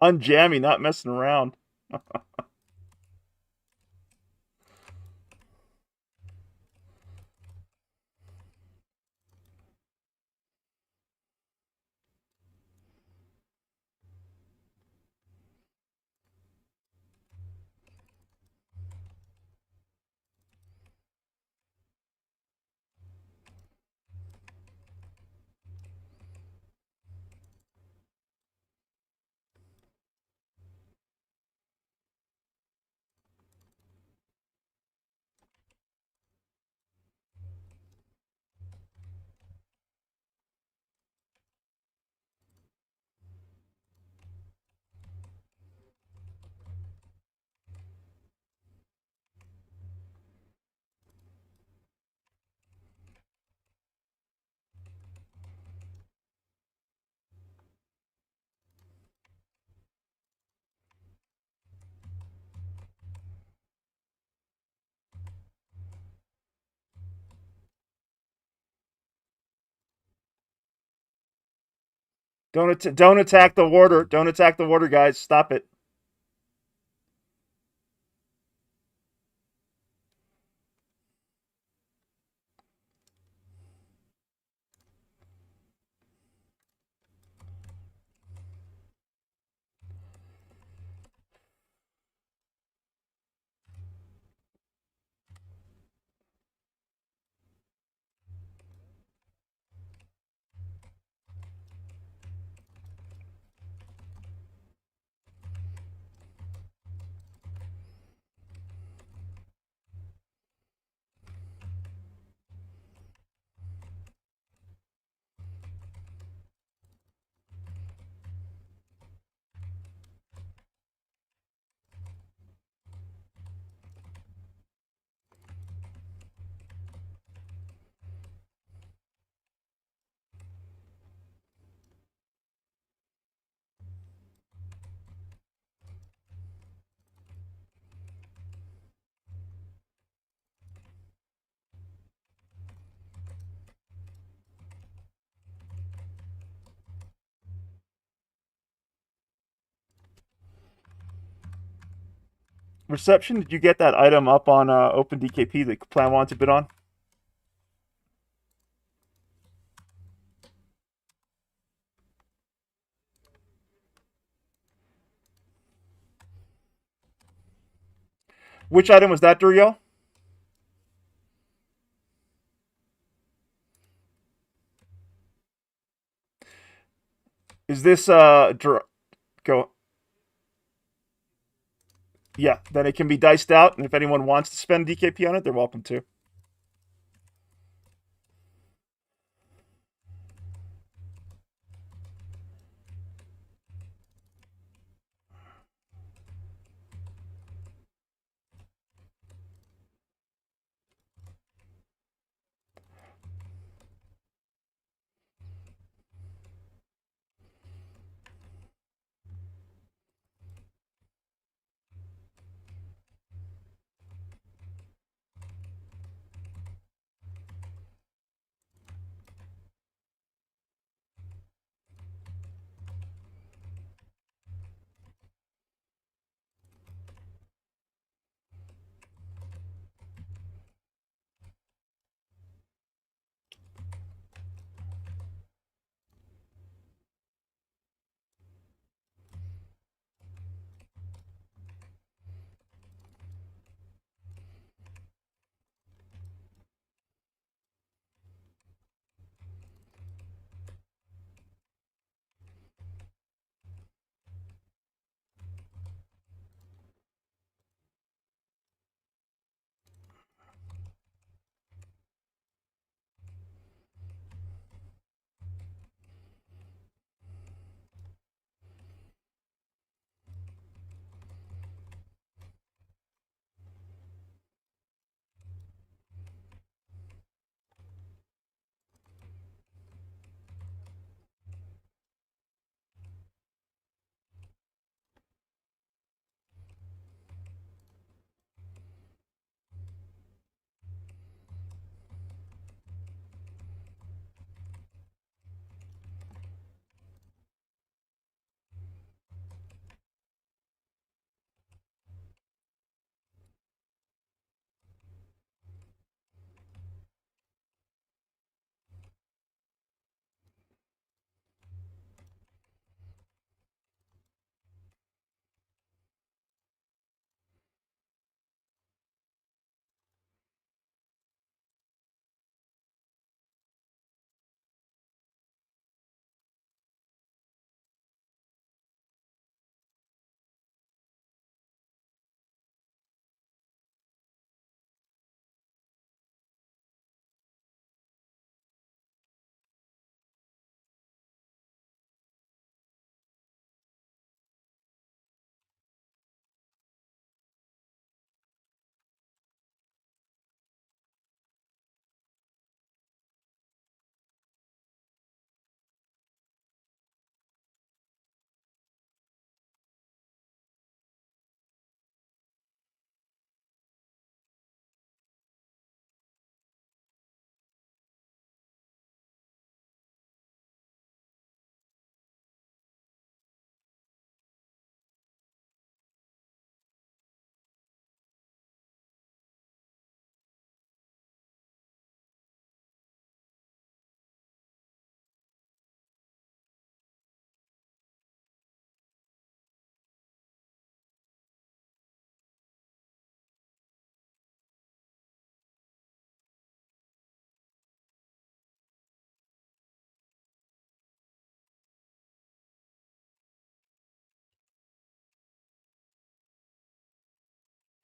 Unjammy, not messing around. Don't attack the warder. Don't attack the warder, guys. Stop it. Reception, did you get that item up on OpenDKP that Plan wanted to bid on? Which item was that, Duriel? Is this Go. Yeah, then it can be diced out, and if anyone wants to spend DKP on it, they're welcome to.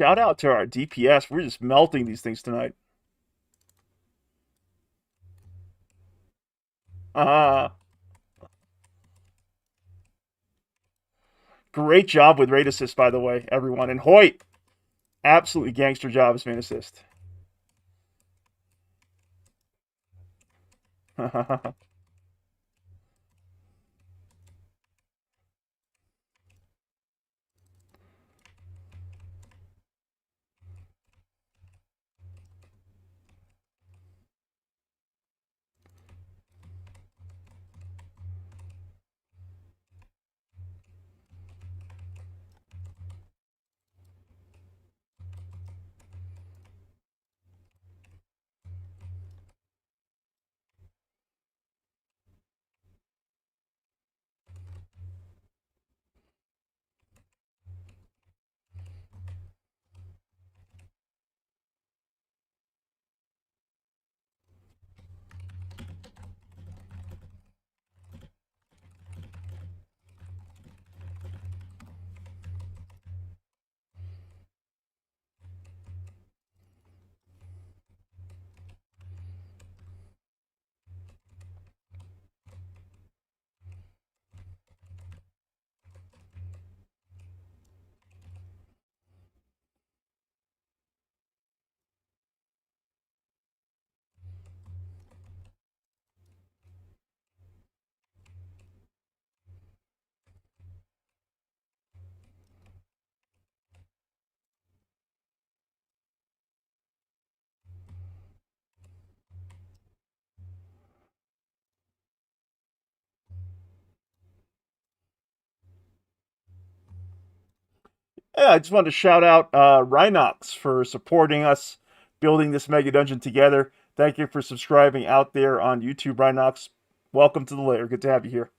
Shout out to our DPS. We're just melting these things tonight. Great job with raid assist, by the way, everyone. And Hoyt, absolutely gangster job as main assist. Yeah, I just wanted to shout out Rhinox for supporting us building this mega dungeon together. Thank you for subscribing out there on YouTube, Rhinox. Welcome to the lair. Good to have you here.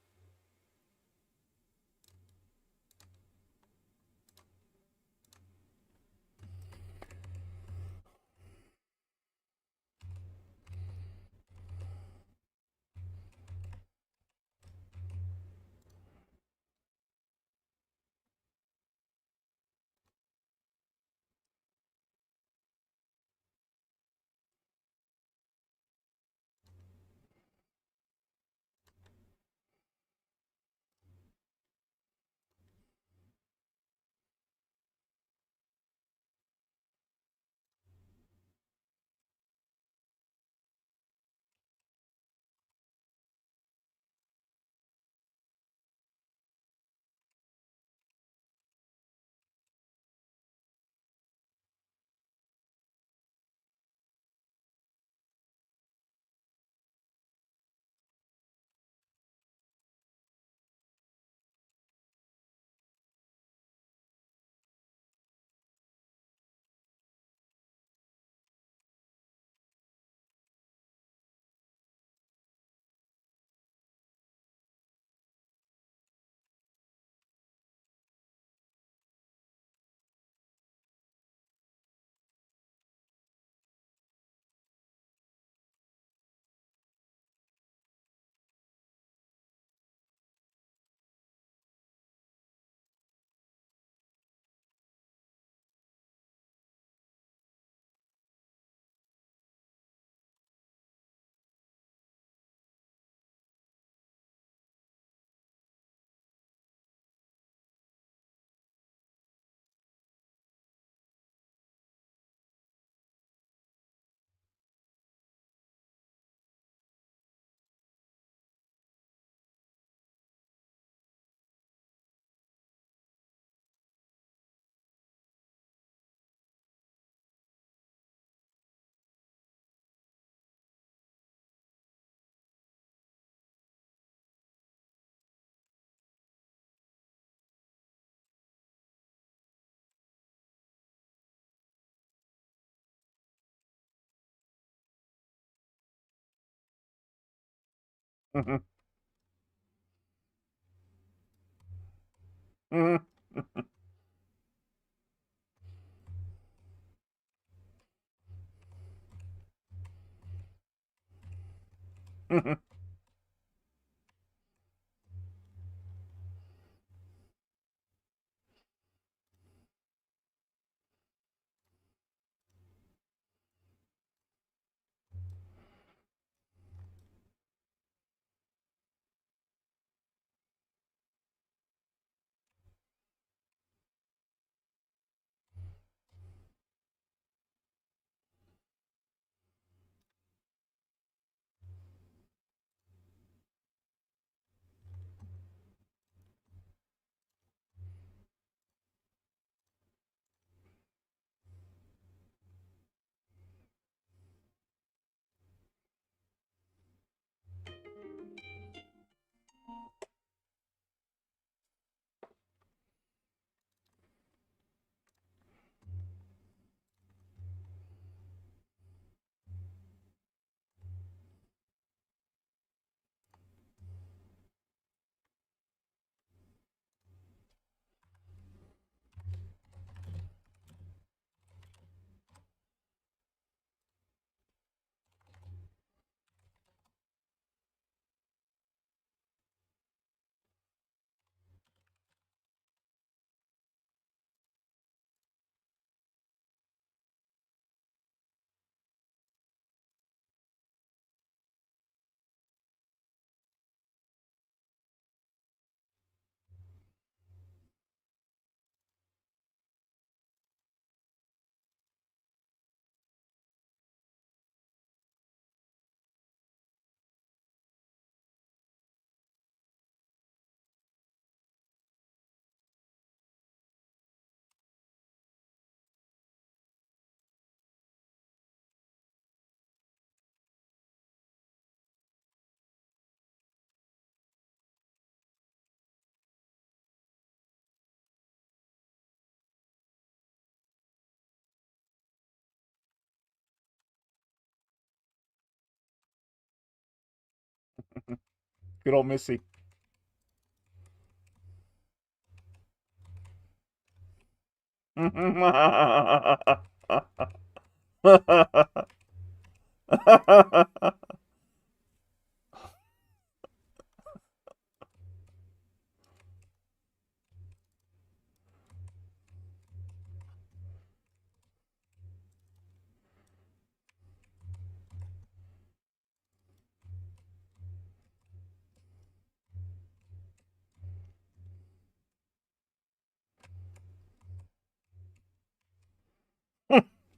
Good old Missy.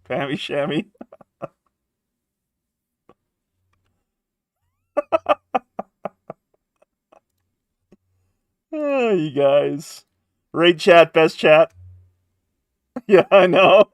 Pammy Shammy. Oh, you guys. Raid chat, best chat. Yeah, I know.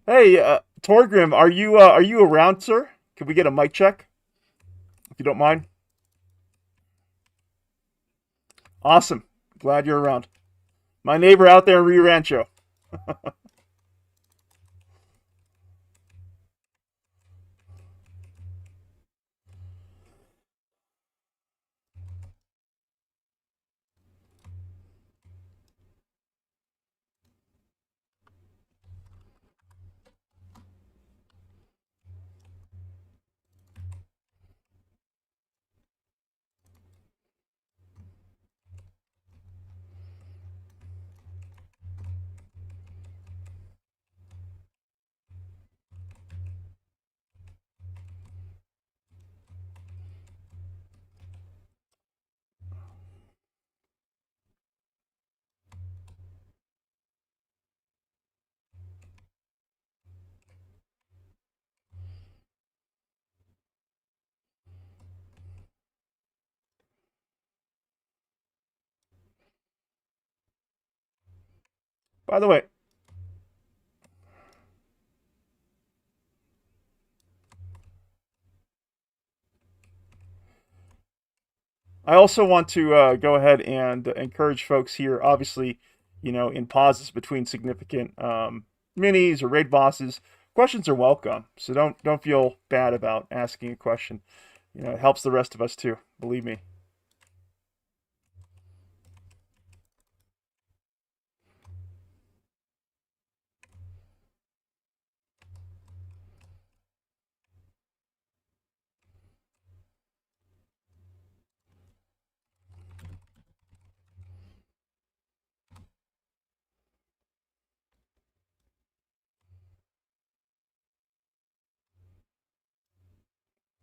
Hey, Torgrim, are you around, sir? Could we get a mic check, if you don't mind? Awesome. Glad you're around. My neighbor out there in Rio Rancho. By the way, I also want to go ahead and encourage folks here. Obviously, in pauses between significant minis or raid bosses, questions are welcome. So don't feel bad about asking a question. It helps the rest of us too. Believe me.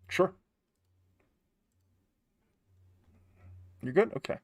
Sure. You're good. Okay.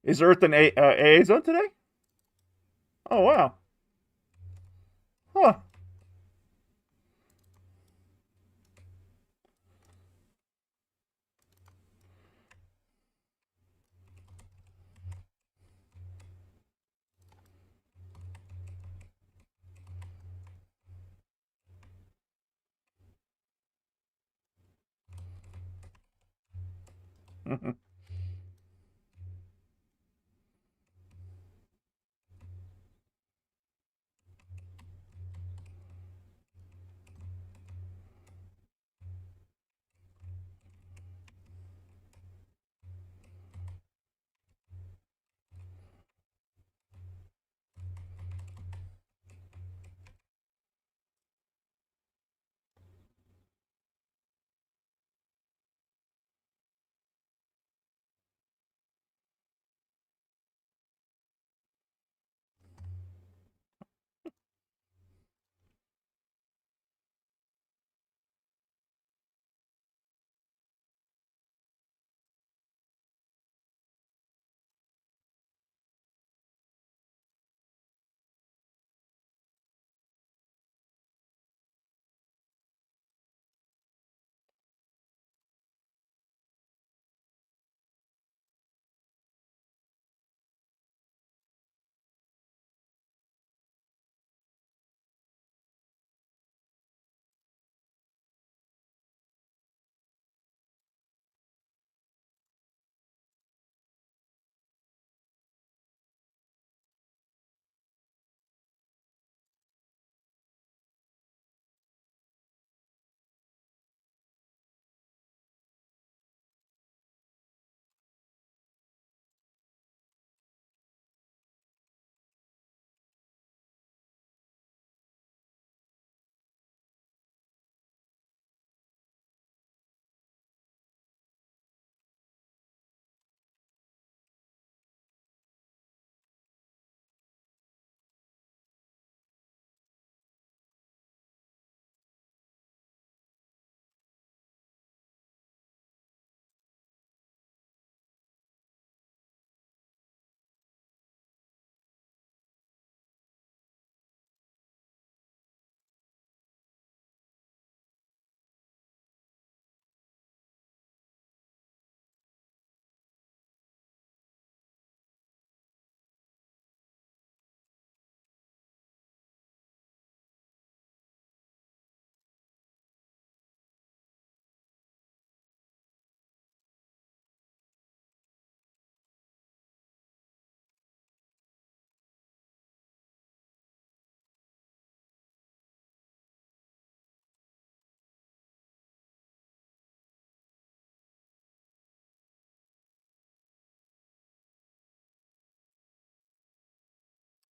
Is Earth an AA zone today? Oh wow. Huh.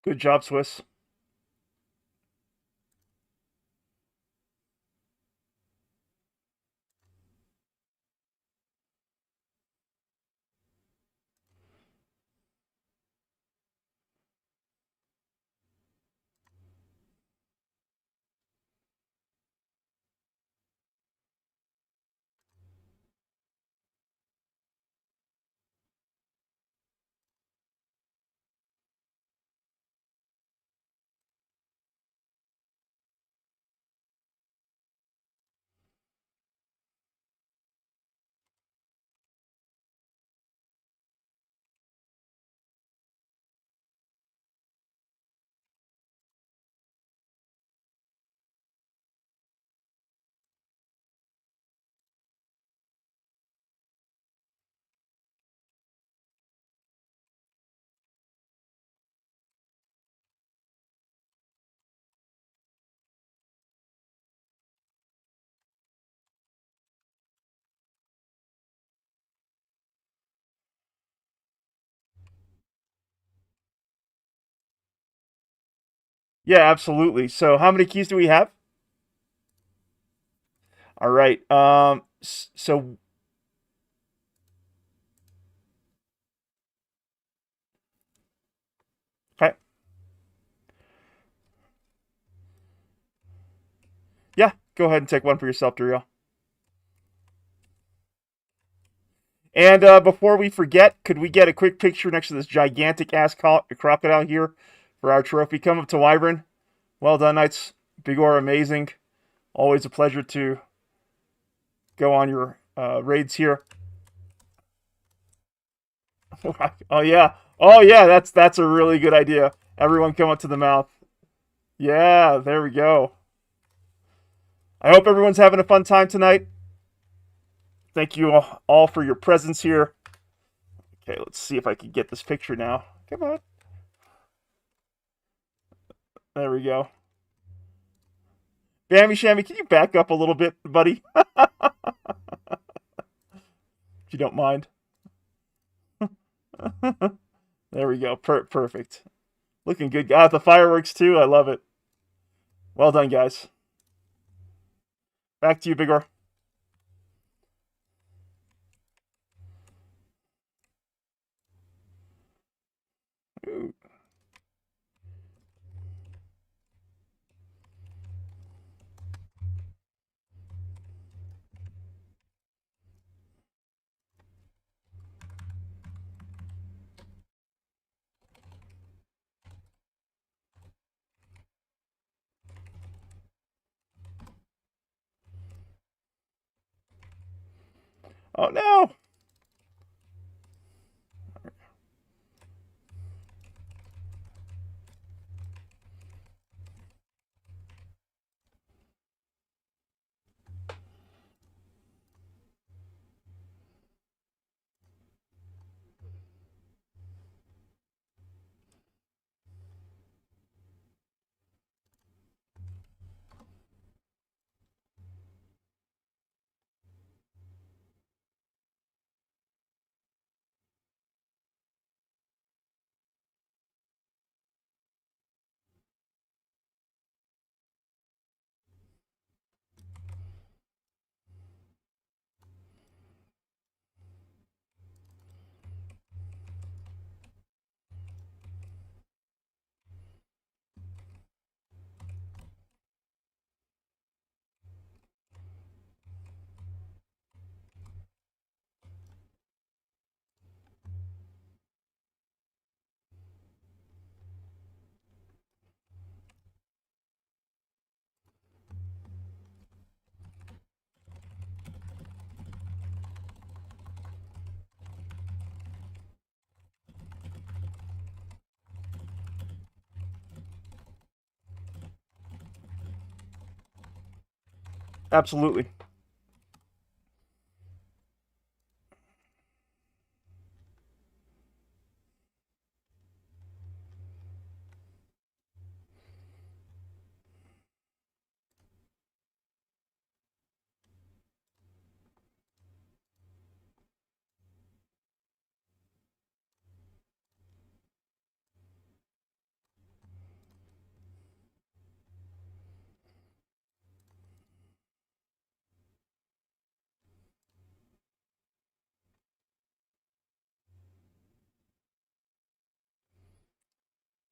Good job, Swiss. Yeah, absolutely. So how many keys do we have? All right. So okay. Yeah, go ahead and take one for yourself, Dario. And before we forget, could we get a quick picture next to this gigantic ass crocodile here for our trophy? Come up to Wyvern. Well done, Knights. Bigor, amazing. Always a pleasure to go on your raids here. Oh yeah. Oh yeah, that's a really good idea. Everyone come up to the mouth. Yeah, there we go. I hope everyone's having a fun time tonight. Thank you all for your presence here. Okay, let's see if I can get this picture now. Come on. There we go. Bammy Shammy, can you back up a little bit, buddy? If you don't mind. There we go. Perfect. Looking good. Got the fireworks too. I love it. Well done, guys. Back to you, Bigor. Ooh. Oh no. Absolutely.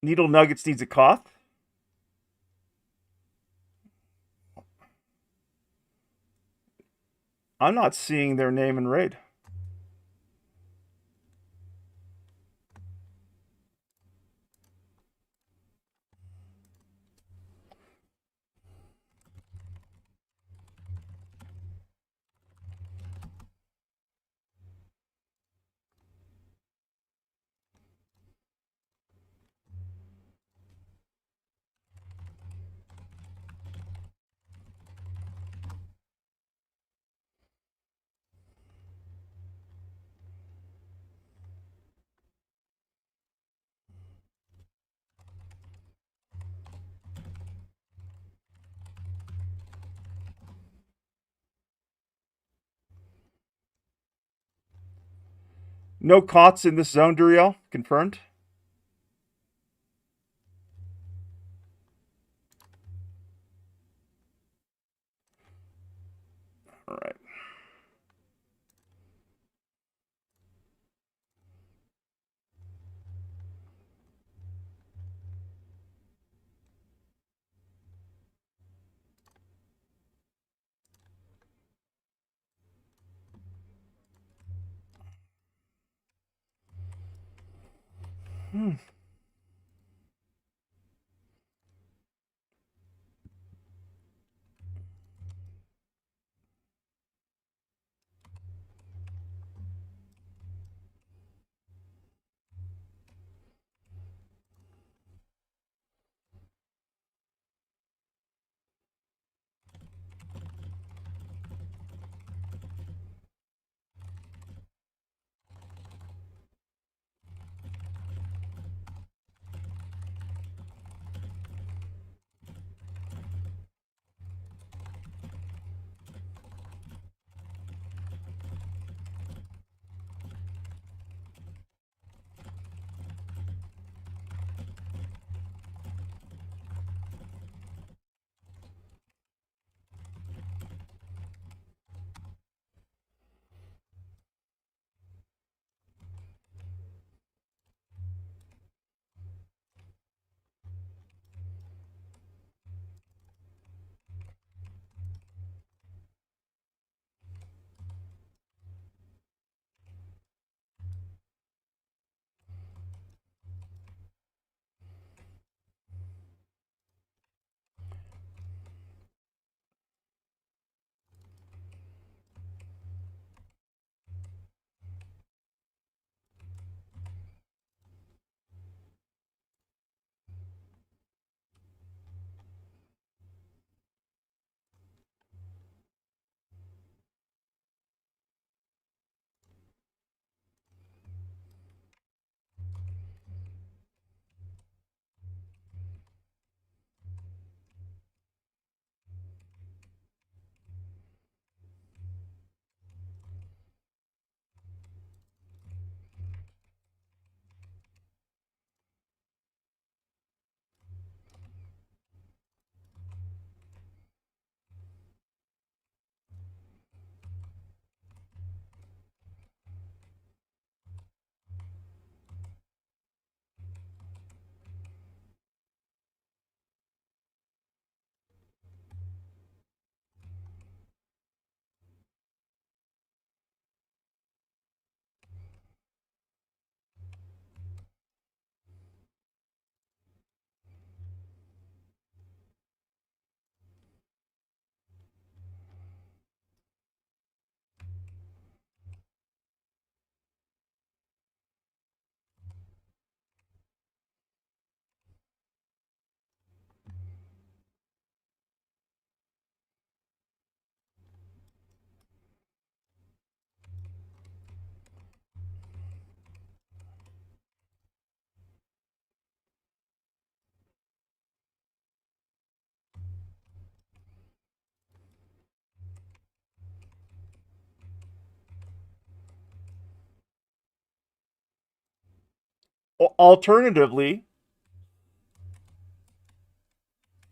Needle Nuggets needs a Koth. I'm not seeing their name in raid. No Koths in this zone, Duriel. Confirmed. All right. Hmm.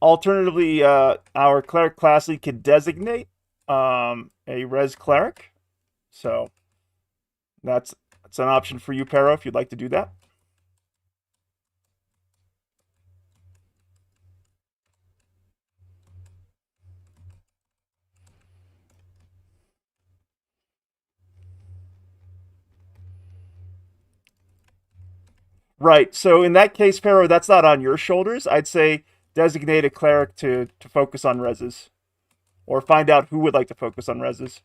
Alternatively, our cleric class lead can designate a res cleric. So that's an option for you, Pero, if you'd like to do that. Right. So in that case, Pharaoh, that's not on your shoulders. I'd say designate a cleric to focus on reses, or find out who would like to focus on reses.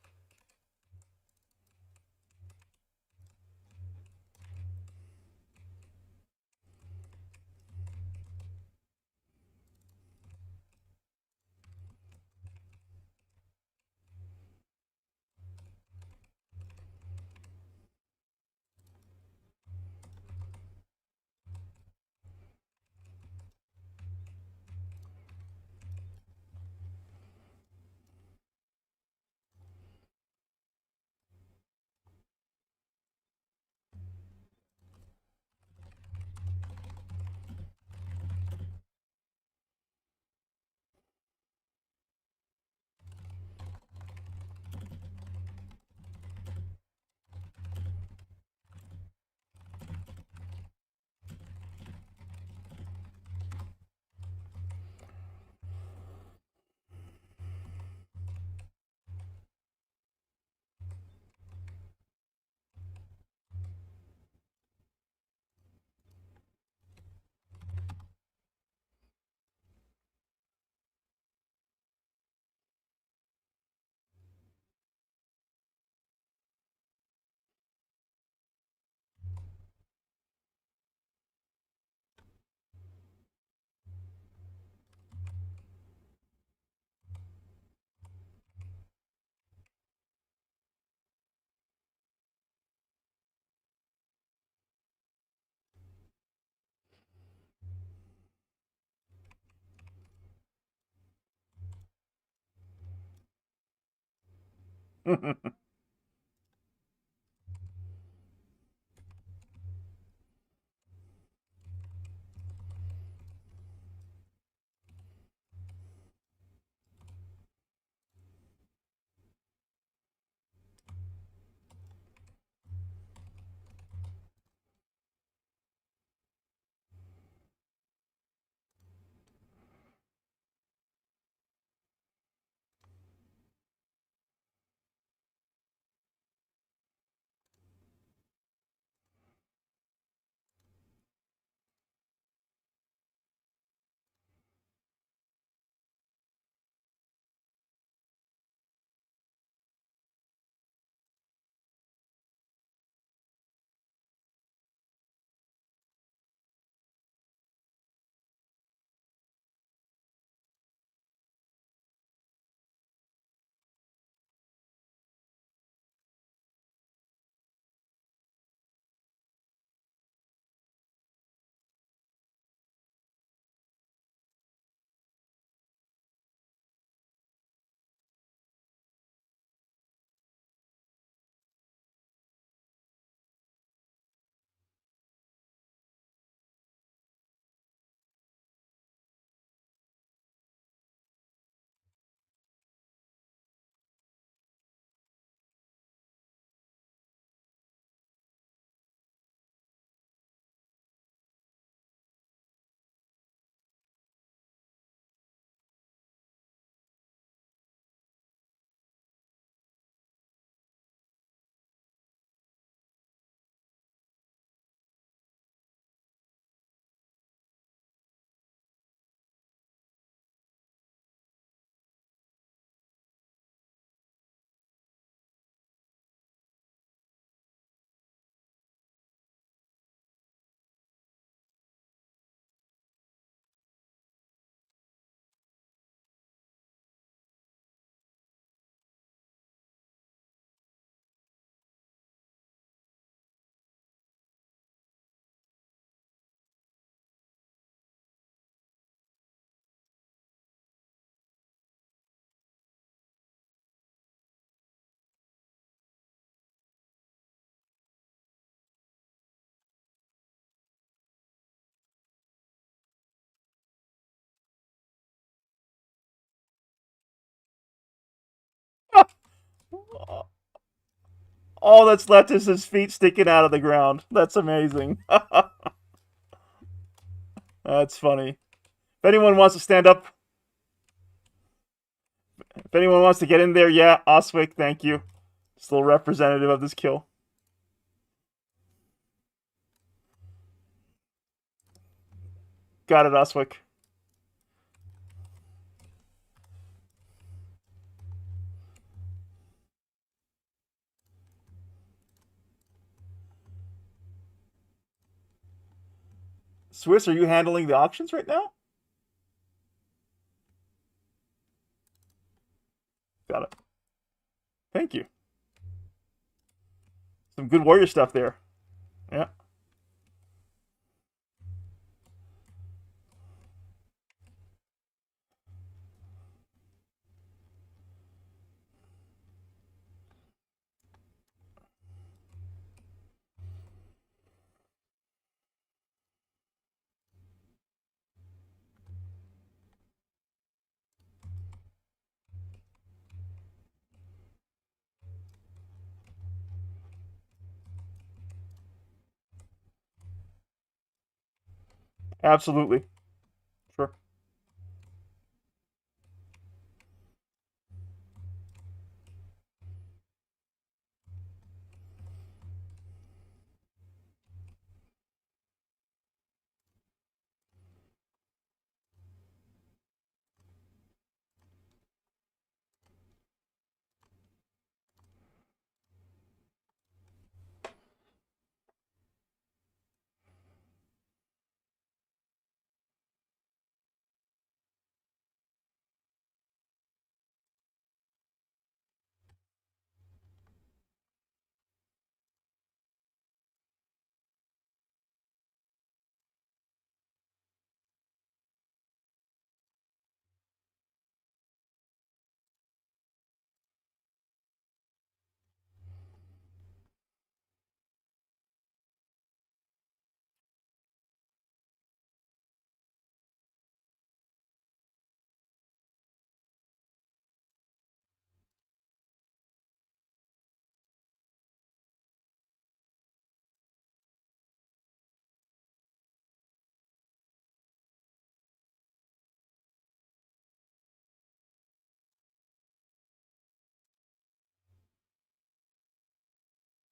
All that's left is his feet sticking out of the ground. That's amazing. That's funny. If anyone wants to stand up, if anyone wants to get in there, yeah, Oswick, thank you. Still representative of this kill. Got it, Oswick. Swiss, are you handling the auctions right now? Got it. Thank you. Some good warrior stuff there. Yeah. Absolutely. Sure.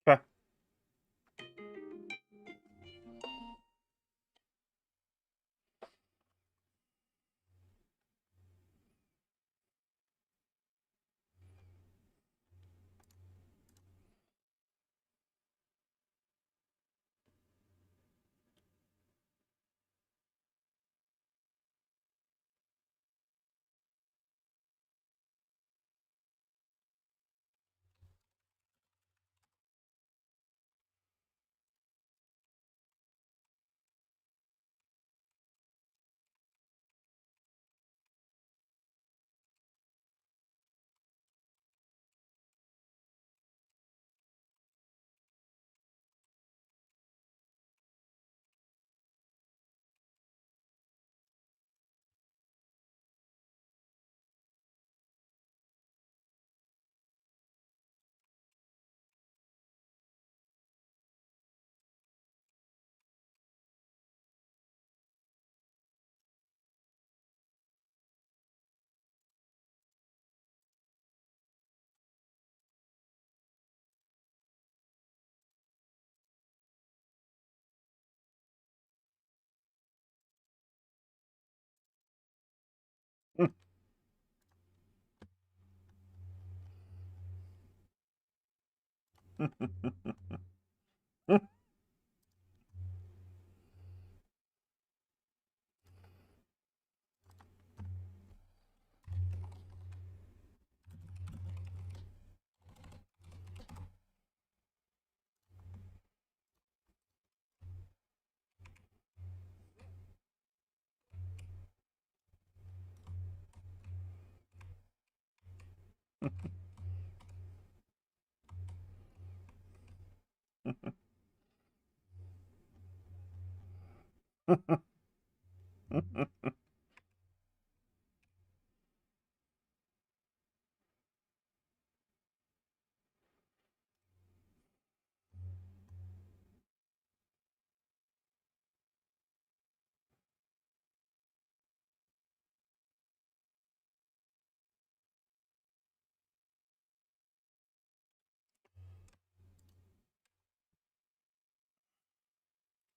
Okay.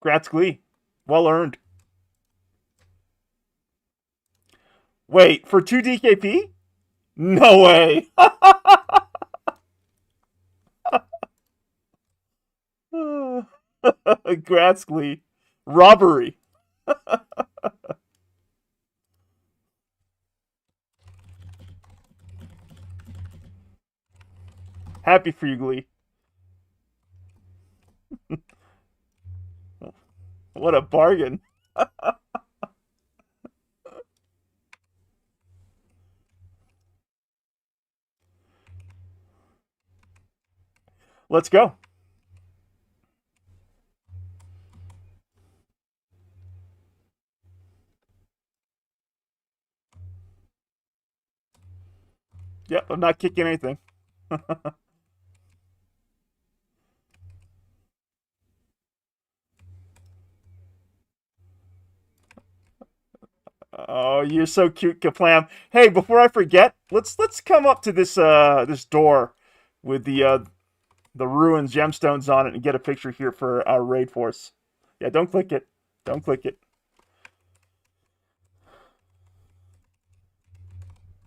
Grats Glee. Well earned. Wait, for 2 DKP? No way. Gratzkly. Robbery. Happy for you, Glee. What a bargain. Let's go. Yep, I'm not kicking anything. Oh, you're so cute, Kaplam. Hey, before I forget, let's come up to this door with the ruins gemstones on it and get a picture here for our raid force. Yeah, don't click it. Don't click it.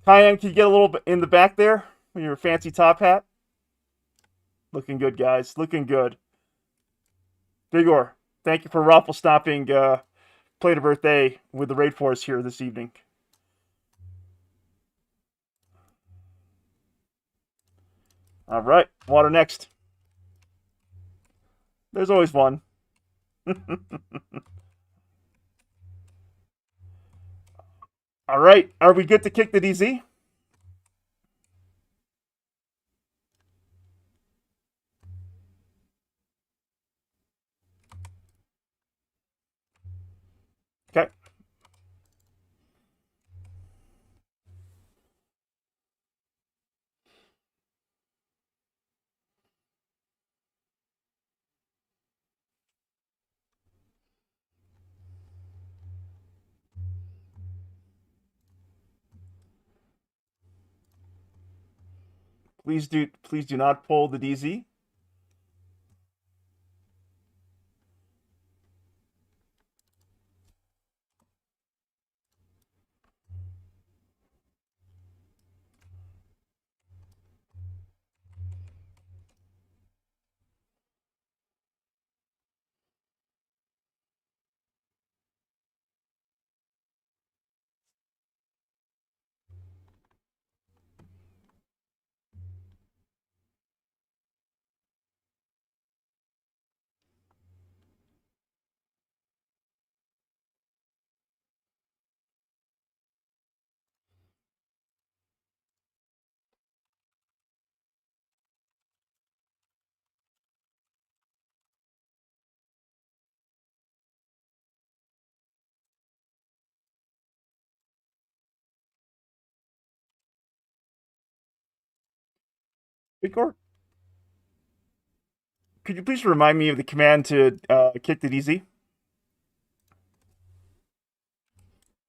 Cayenne, can you get a little bit in the back there with your fancy top hat? Looking good, guys. Looking good. Bigor, thank you for raffle stopping Play to Birthday with the raid force here this evening. All right, water next. There's always one. All right, are we good to kick the DZ? Okay. Please do not pull the DZ. Bigor, could you please remind me of the command to kick the DZ?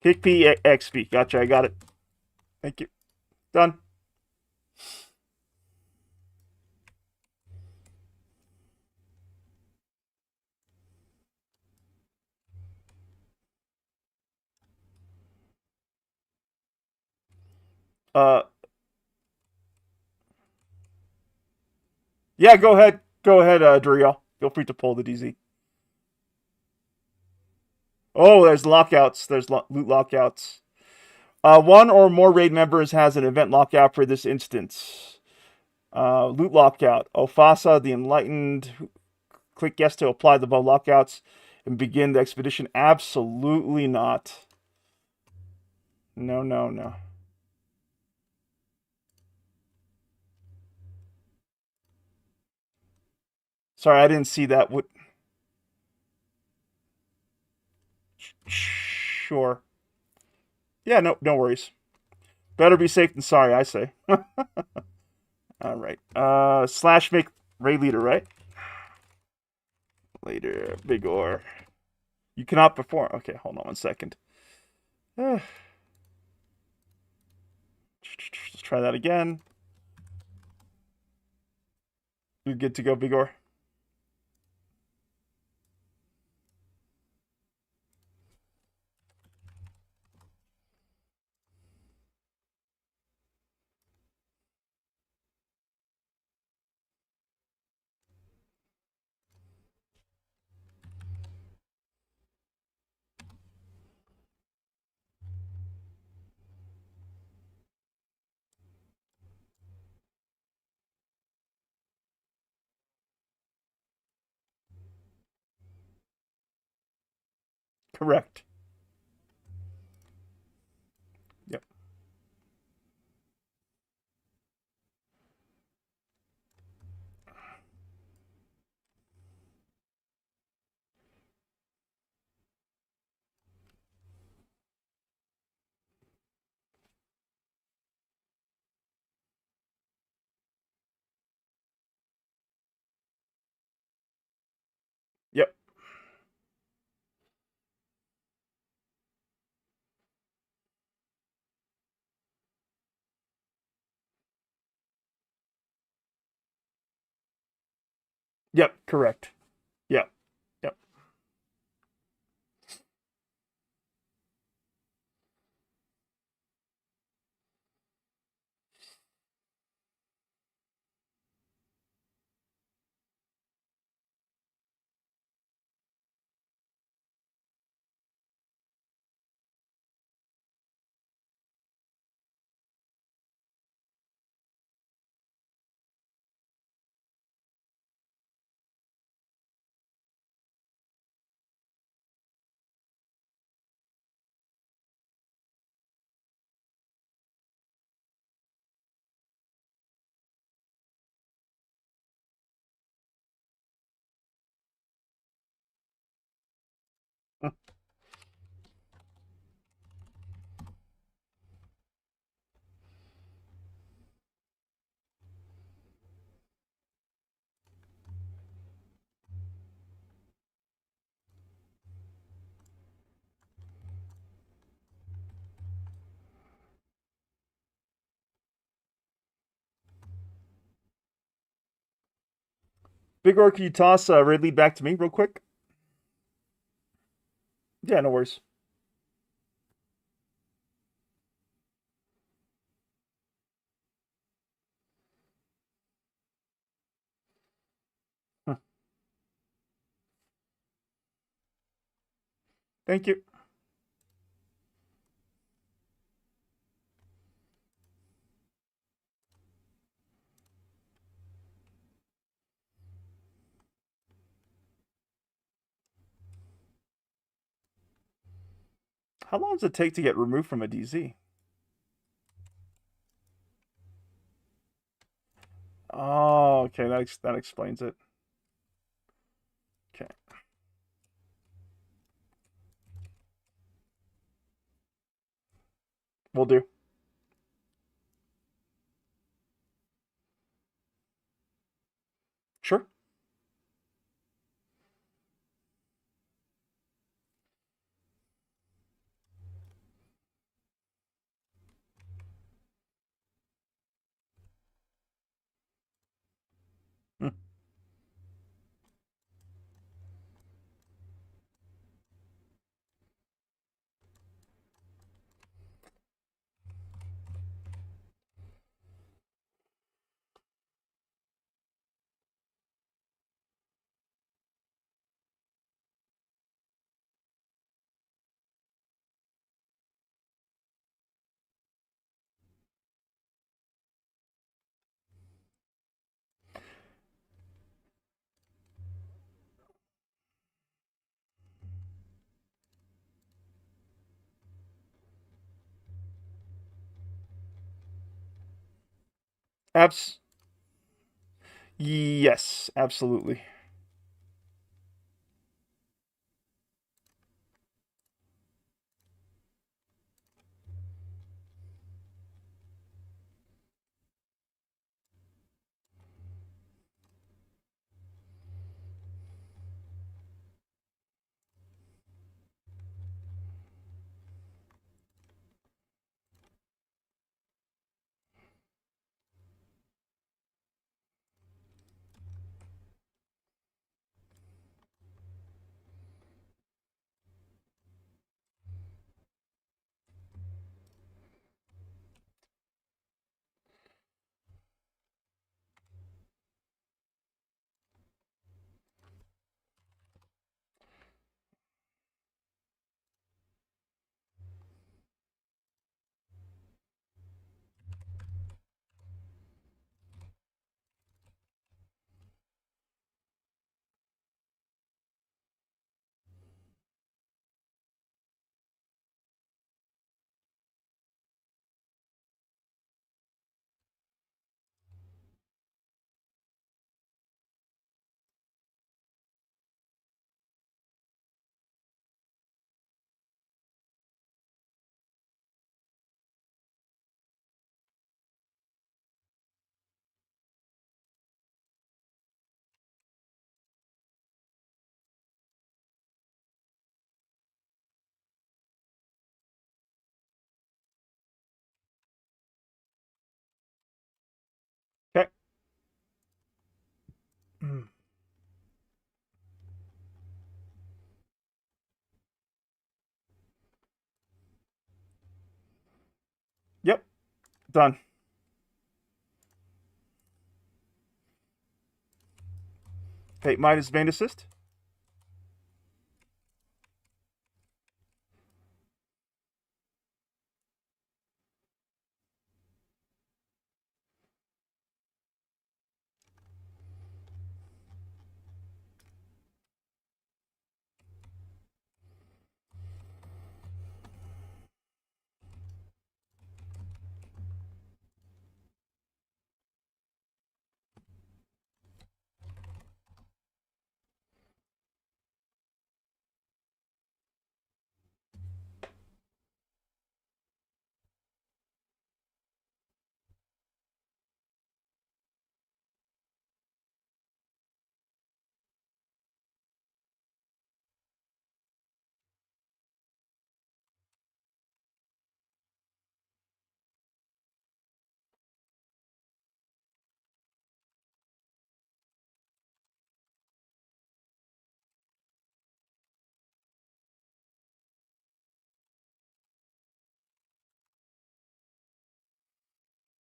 Kick P X P. Gotcha, I got it. Thank you. Done. Uh, yeah, go ahead. Go ahead, Duriel. Feel free to pull the DZ. Oh, there's lockouts. There's loot lockouts. One or more raid members has an event lockout for this instance. Loot lockout. Ofasa, the Enlightened. Click yes to apply the above lockouts and begin the expedition. Absolutely not. No, no, no. Sorry, I didn't see that. What? Sure. Yeah, no worries. Better be safe than sorry, I say. All right. Slash make raid leader, right? Later, big or. You cannot perform. Okay, hold on 1 second. Let's try that again. You're good to go, big or. Correct. Yep. Yep. Yep. Correct. Yep. Yep. Big Or, can you toss Ridley back to me real quick? Yeah, no worries. Huh. Thank you. How long does it take to get removed from a DZ? Oh, okay. That explains it. Okay. We'll do. Sure. Hmm. Abs. Yes, absolutely. Done. Fate minus main assist.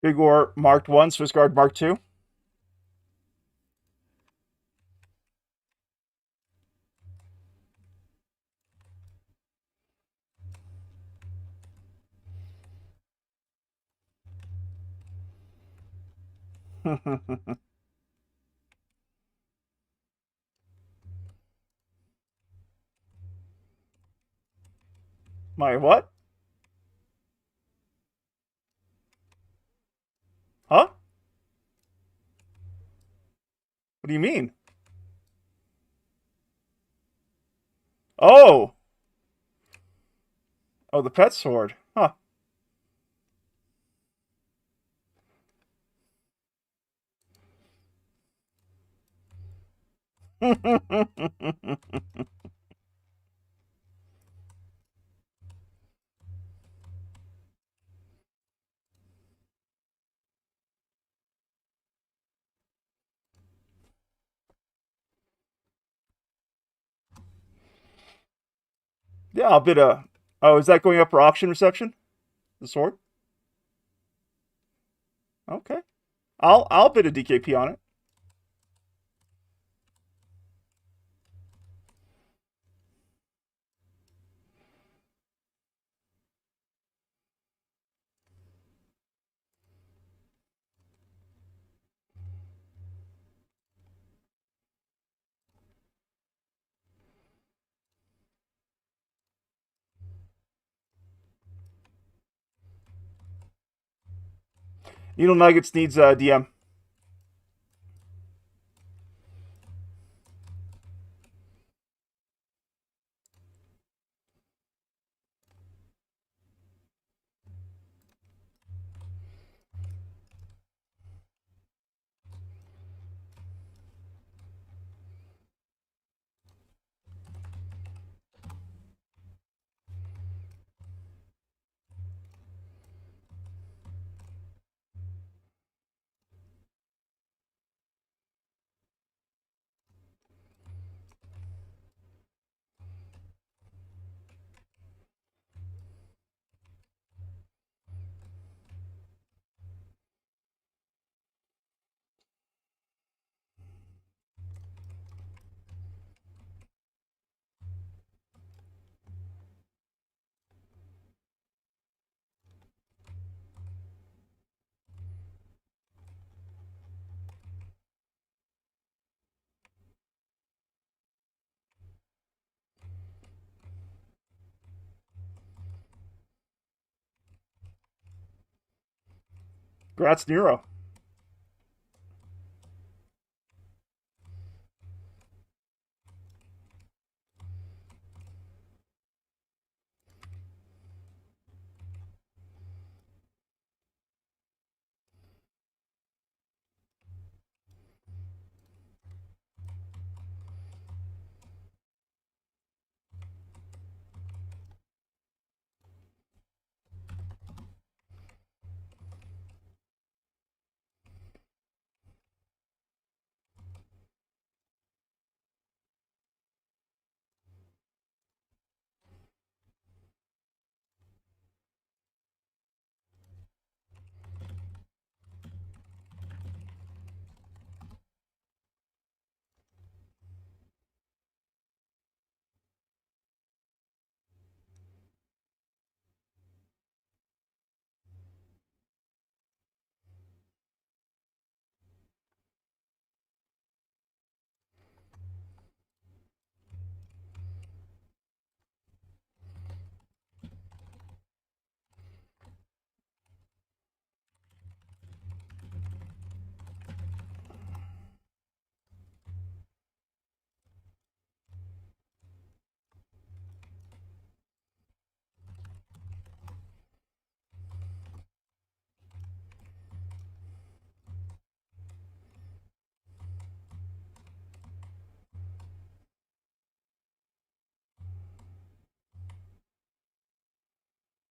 Big War marked 1, Swiss Guard marked 2. My what? Huh? What do you mean? Oh! Oh, the pet sword. Huh. Yeah, I'll bid a. Oh, is that going up for auction reception? The sword? Okay. I'll bid a DKP on it. Needle Nuggets needs a DM. Grats Nero.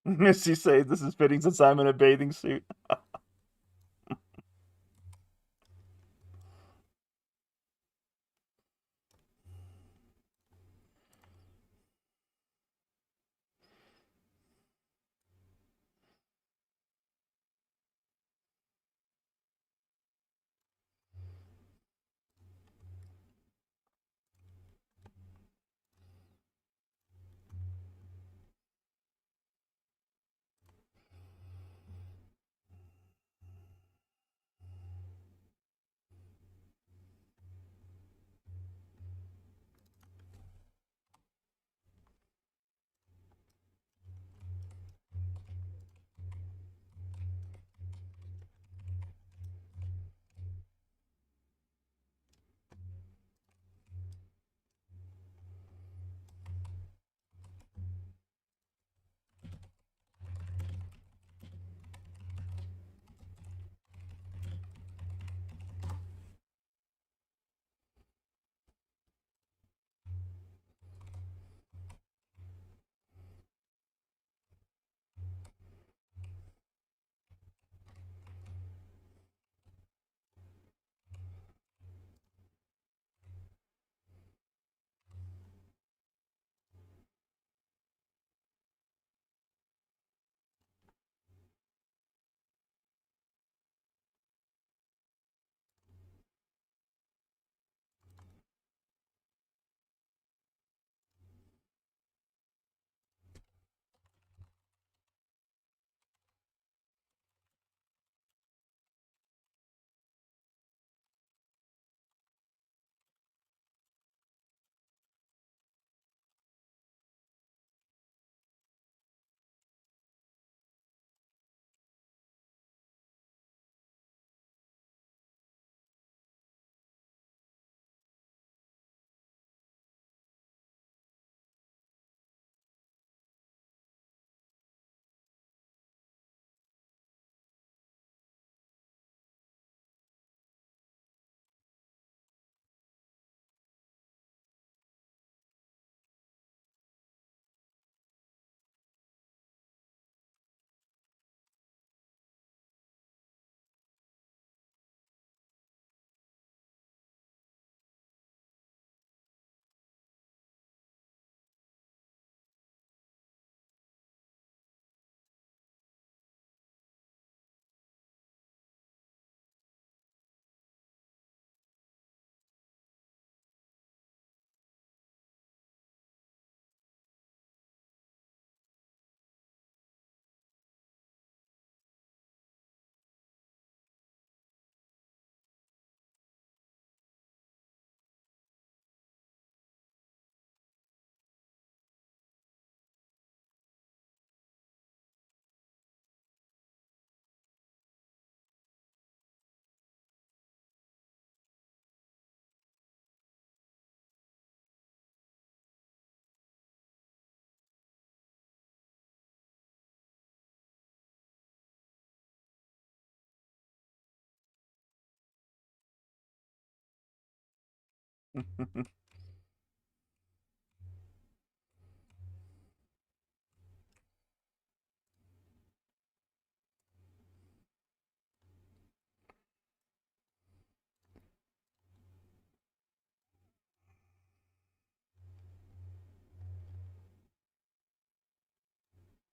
Missy say this is fitting since I'm in a bathing suit.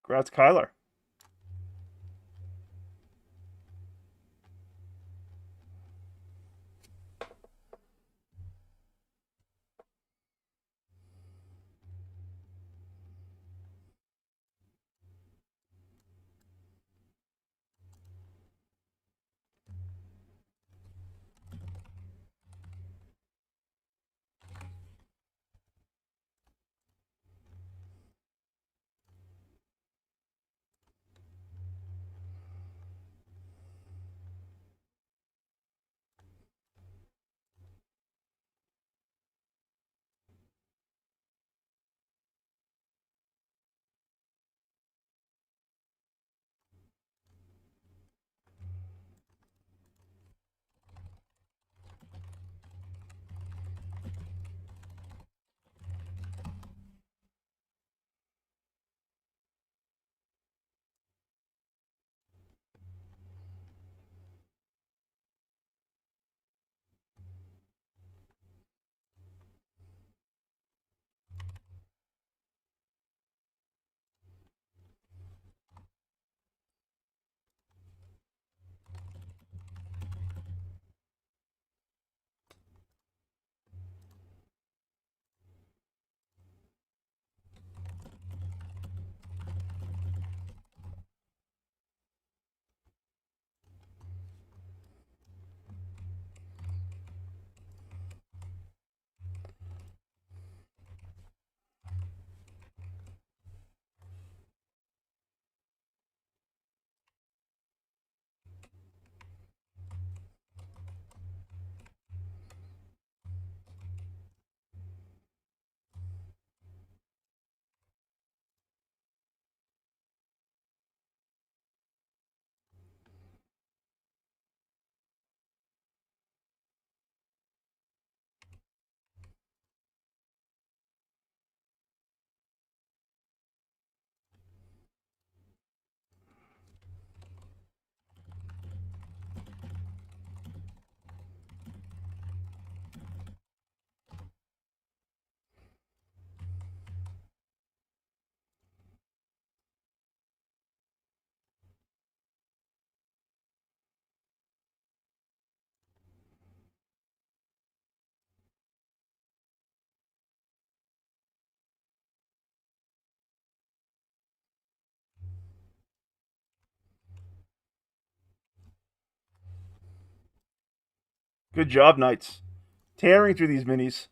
Congrats, Kyler. Good job, Knights. Tearing through these minis.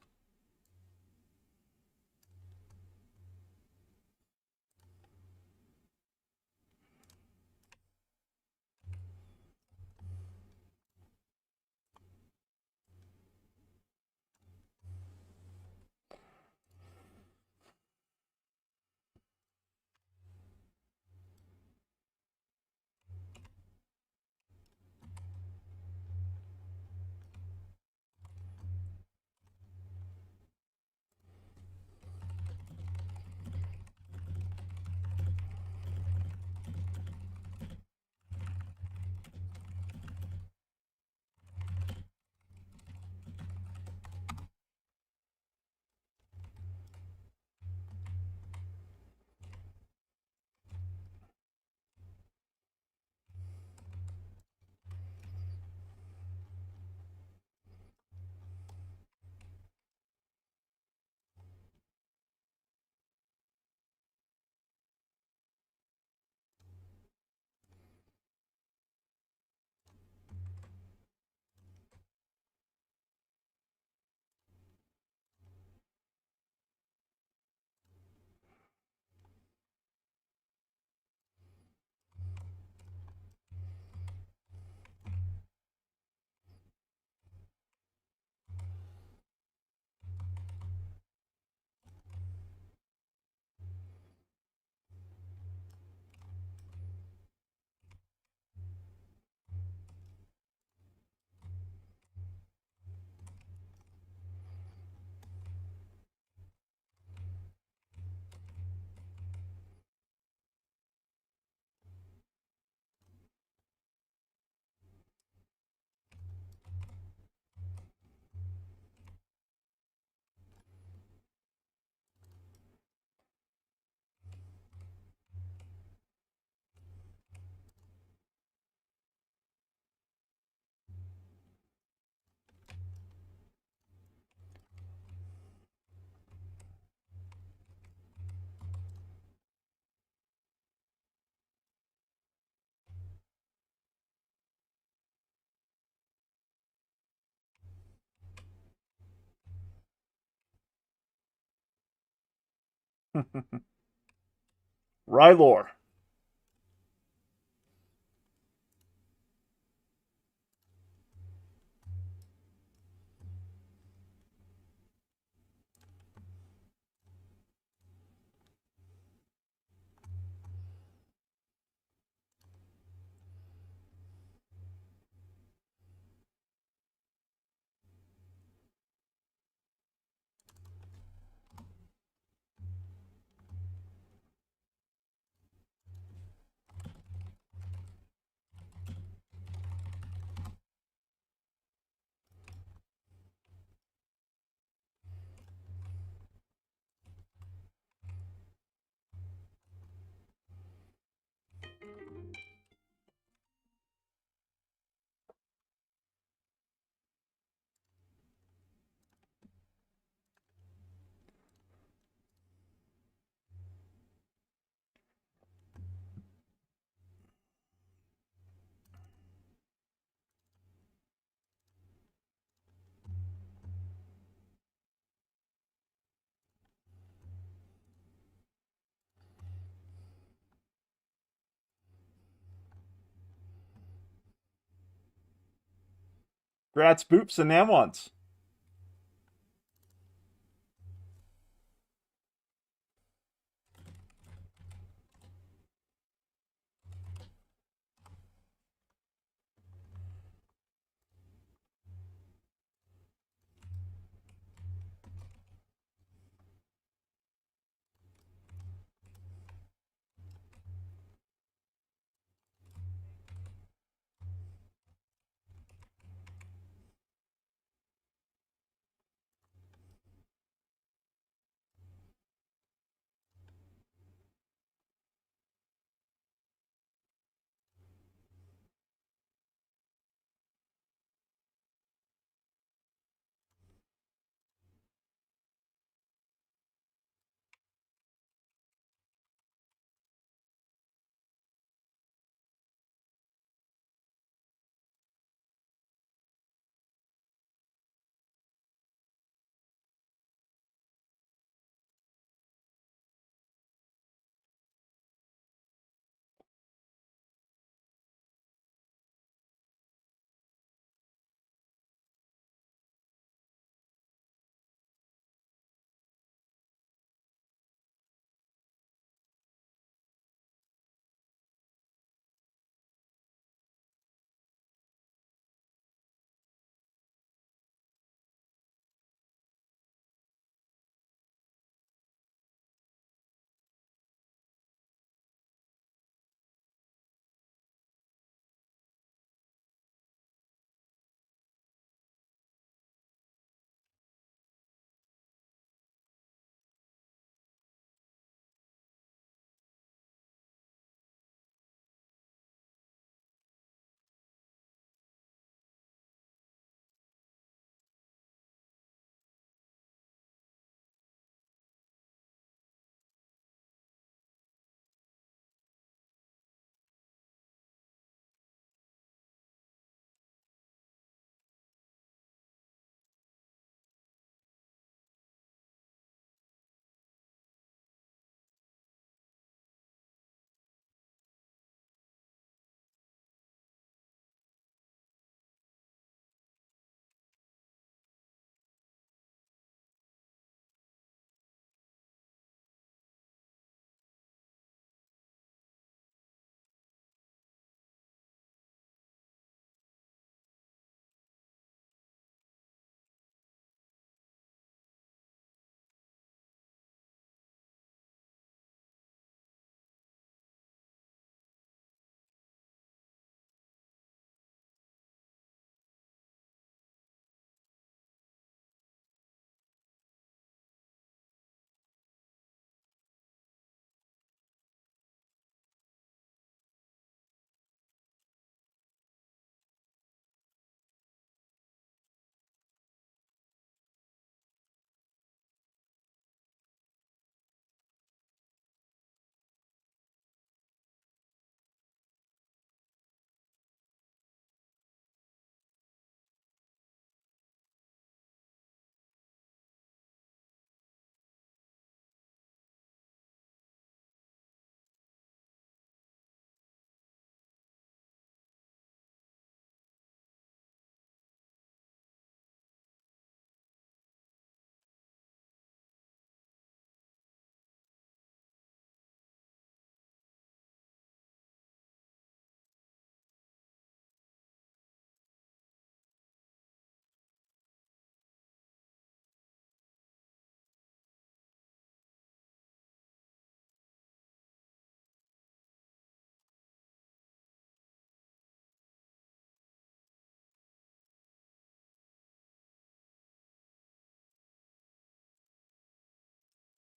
Rylor. Grats, Boops, and Namwants.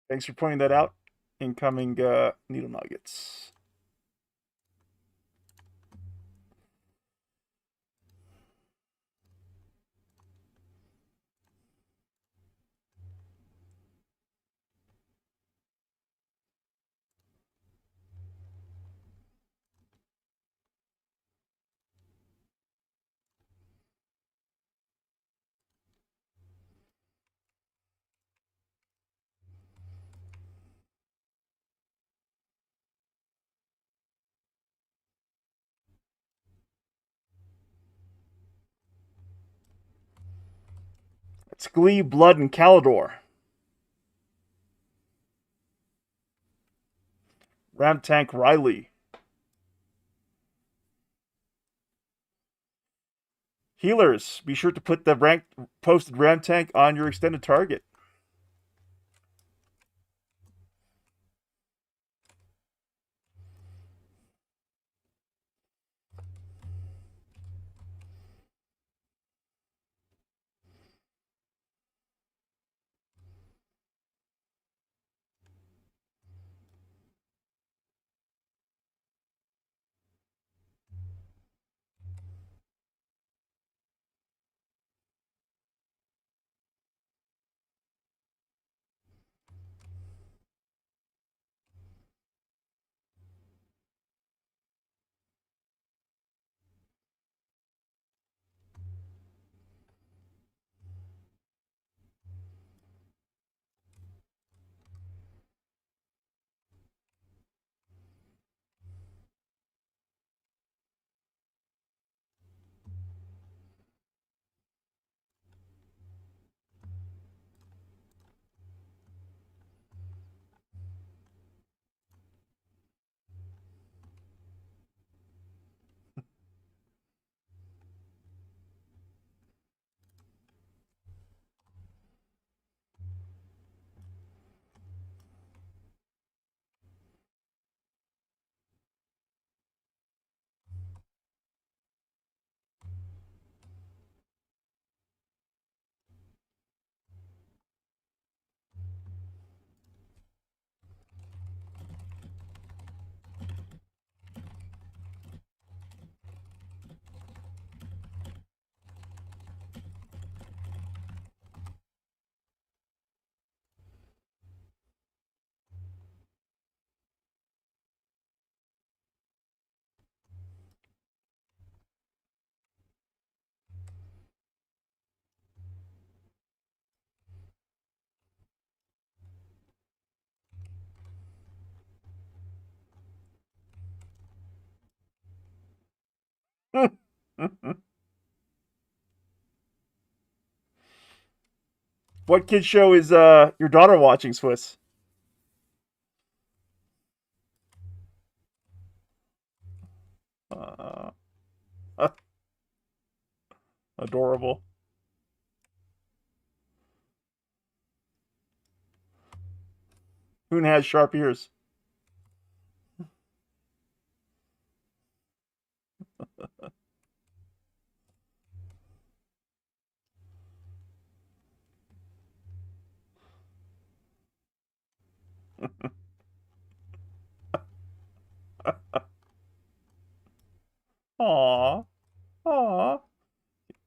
Thanks for pointing that out. Incoming needle nuggets. It's Glee, Blood, and Calidor. Ram Tank Riley. Healers, be sure to put the ranked posted Ram Tank on your extended target. What kid show is your daughter watching, Swiss? Uh, adorable. Hoon has sharp ears. Aw, aw.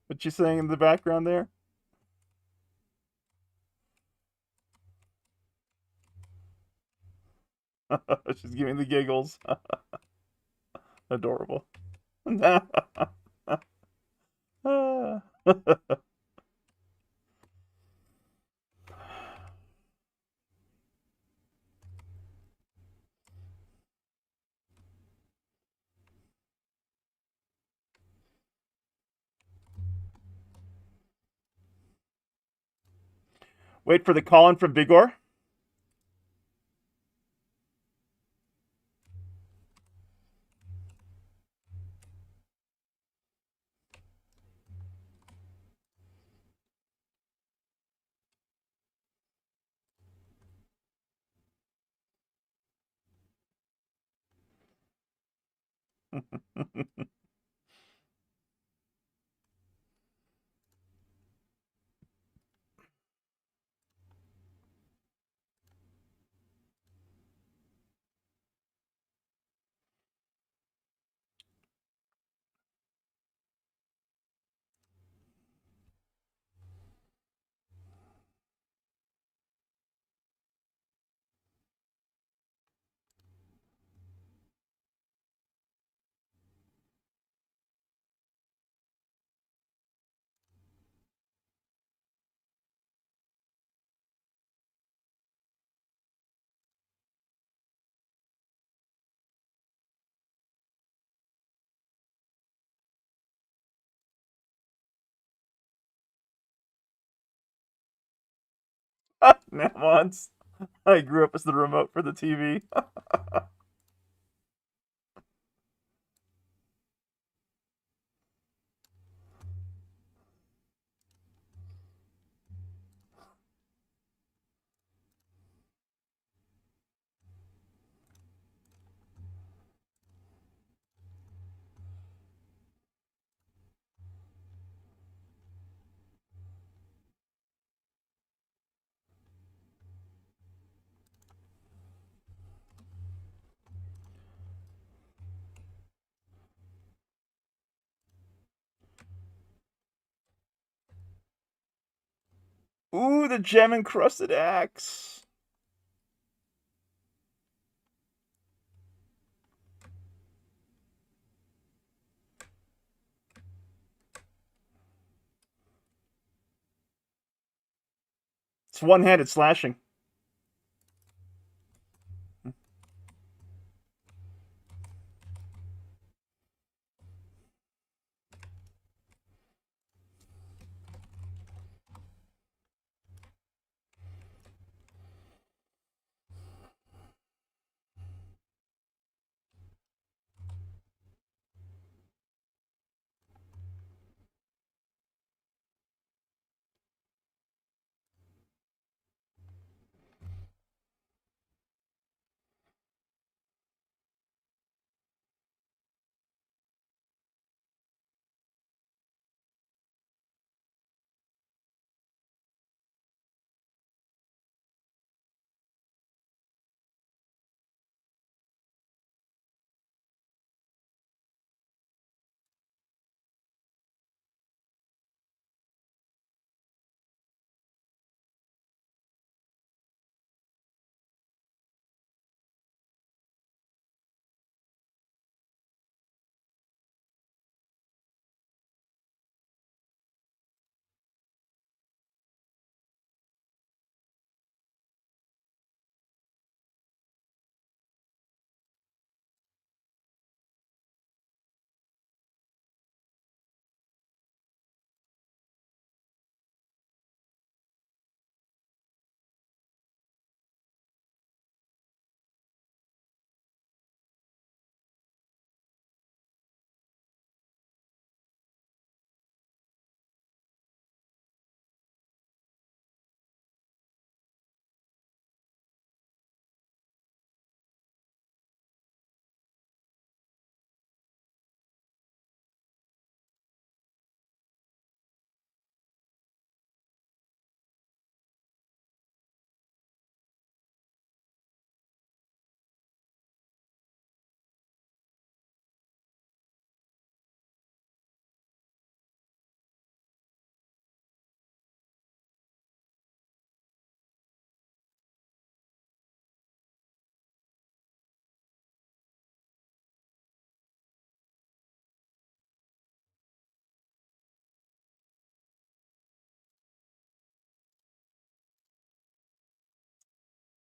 What you saying in the background there? She's giving the giggles. Adorable. Wait for the call in from Bigor. Now once. I grew up as the remote for the TV. Ooh, the gem encrusted axe. It's one-handed slashing.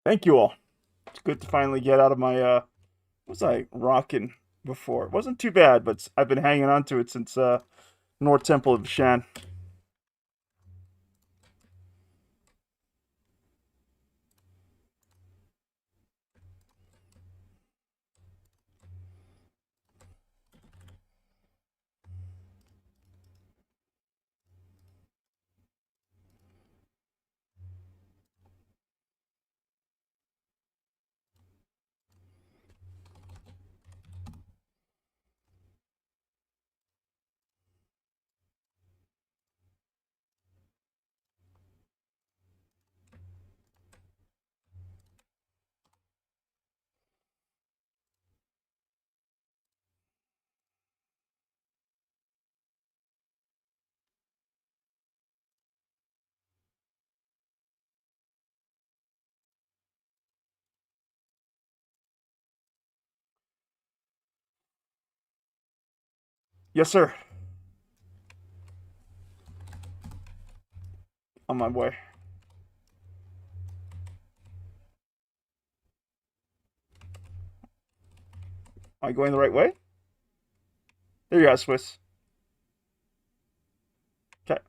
Thank you all. It's good to finally get out of my what was I rocking before? It wasn't too bad, but I've been hanging on to it since North Temple of Shan. Yes, sir. On my way. Am I going the right way? There you are, Swiss. Okay.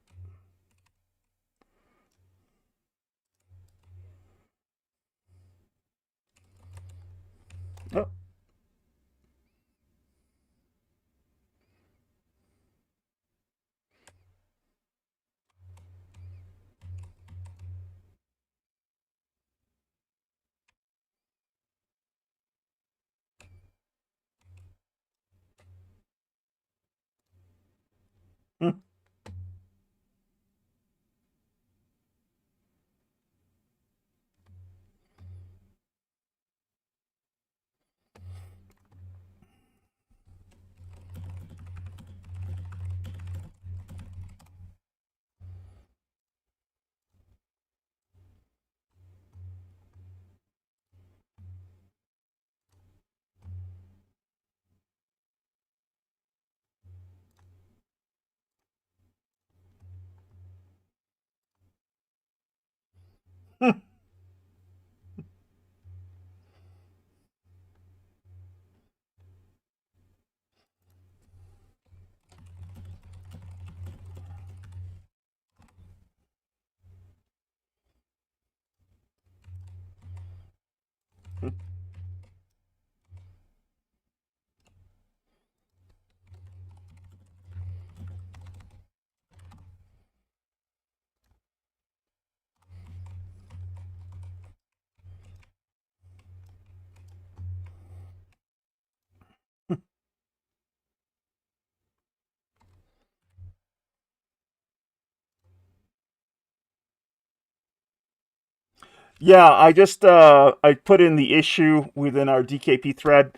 Yeah, I just I put in the issue within our DKP thread.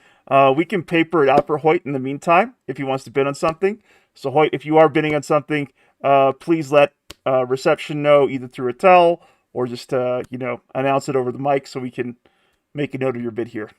We can paper it out for Hoyt in the meantime if he wants to bid on something. So Hoyt, if you are bidding on something, please let reception know either through a tell or just announce it over the mic so we can make a note of your bid here.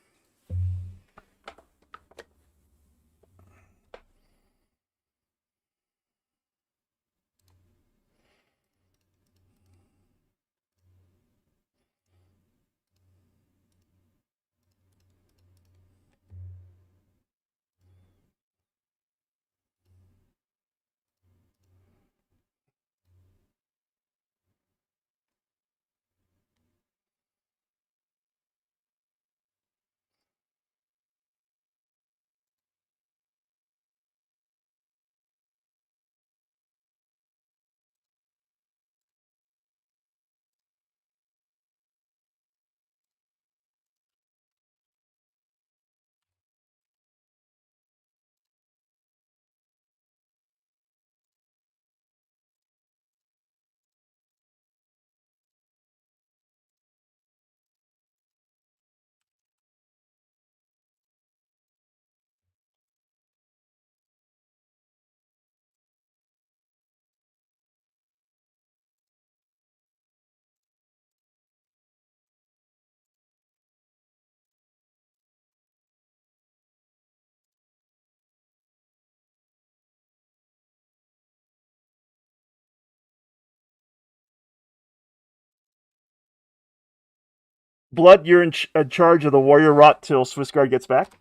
Blood, you're in charge of the warrior rot till Swiss Guard gets back.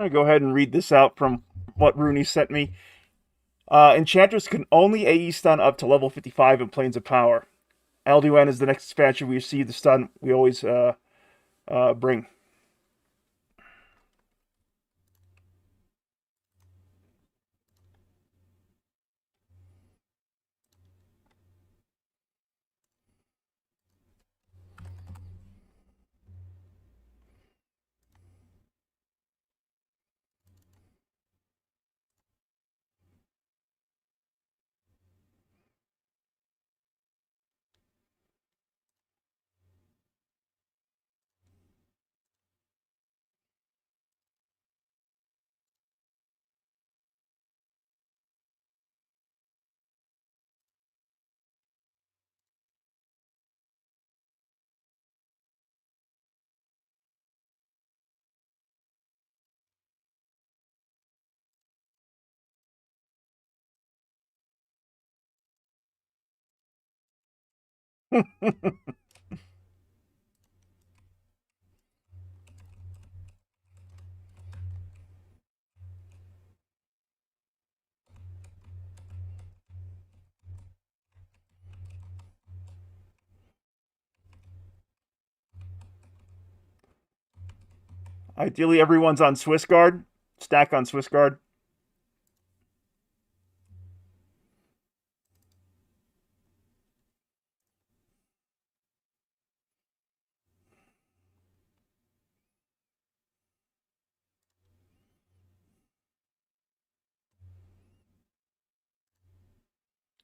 I'm going to go ahead and read this out from what Rooney sent me. Enchantress can only AE stun up to level 55 in Planes of Power. LDN is the next expansion we see the stun we always bring. Ideally, everyone's on Swiss Guard. Stack on Swiss Guard.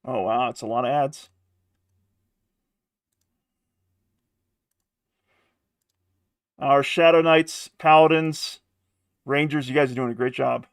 Oh, wow. It's a lot of ads. Our Shadow Knights, Paladins, Rangers, you guys are doing a great job.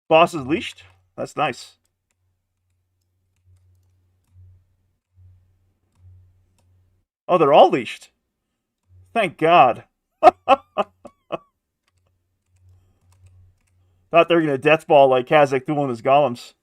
Boss is leashed. That's nice. Oh, they're all leashed. Thank God. Thought they were gonna death ball like Kazakh doing his golems.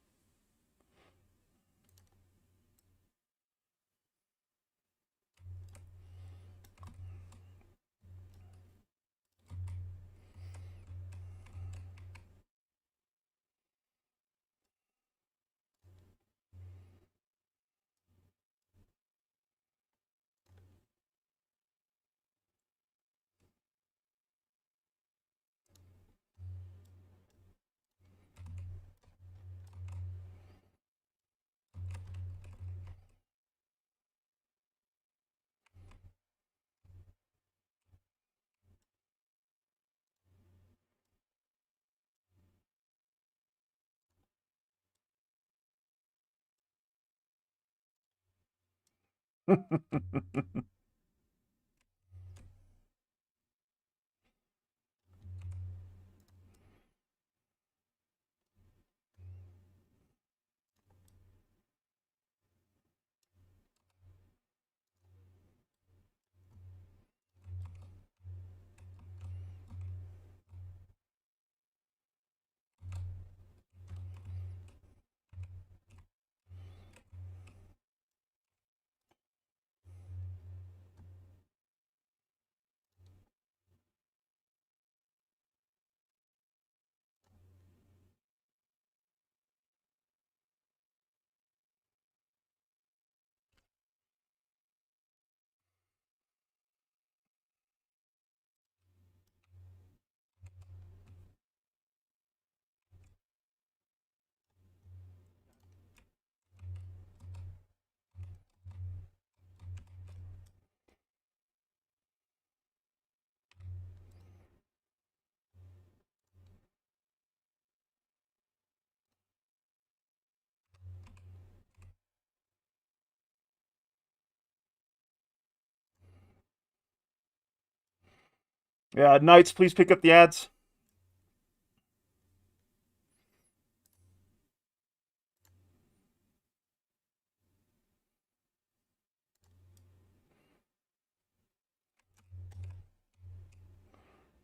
Yeah, Knights, please pick up the ads.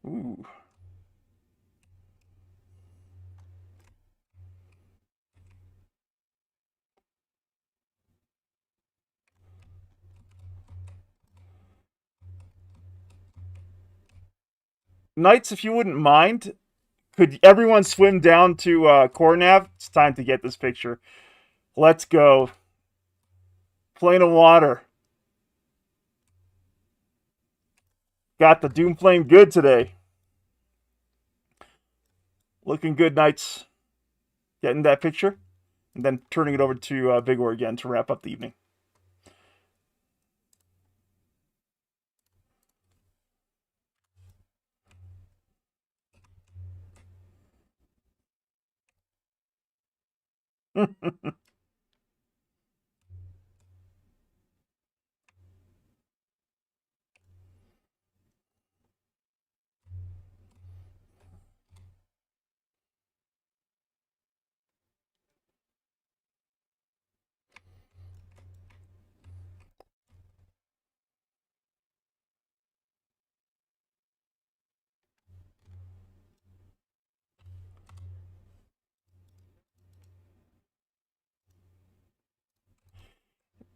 Ooh. Knights, if you wouldn't mind, could everyone swim down to Cornav? It's time to get this picture. Let's go. Plane of water. Got the Doom Flame good today. Looking good, Knights. Getting that picture. And then turning it over to Vigor again to wrap up the evening.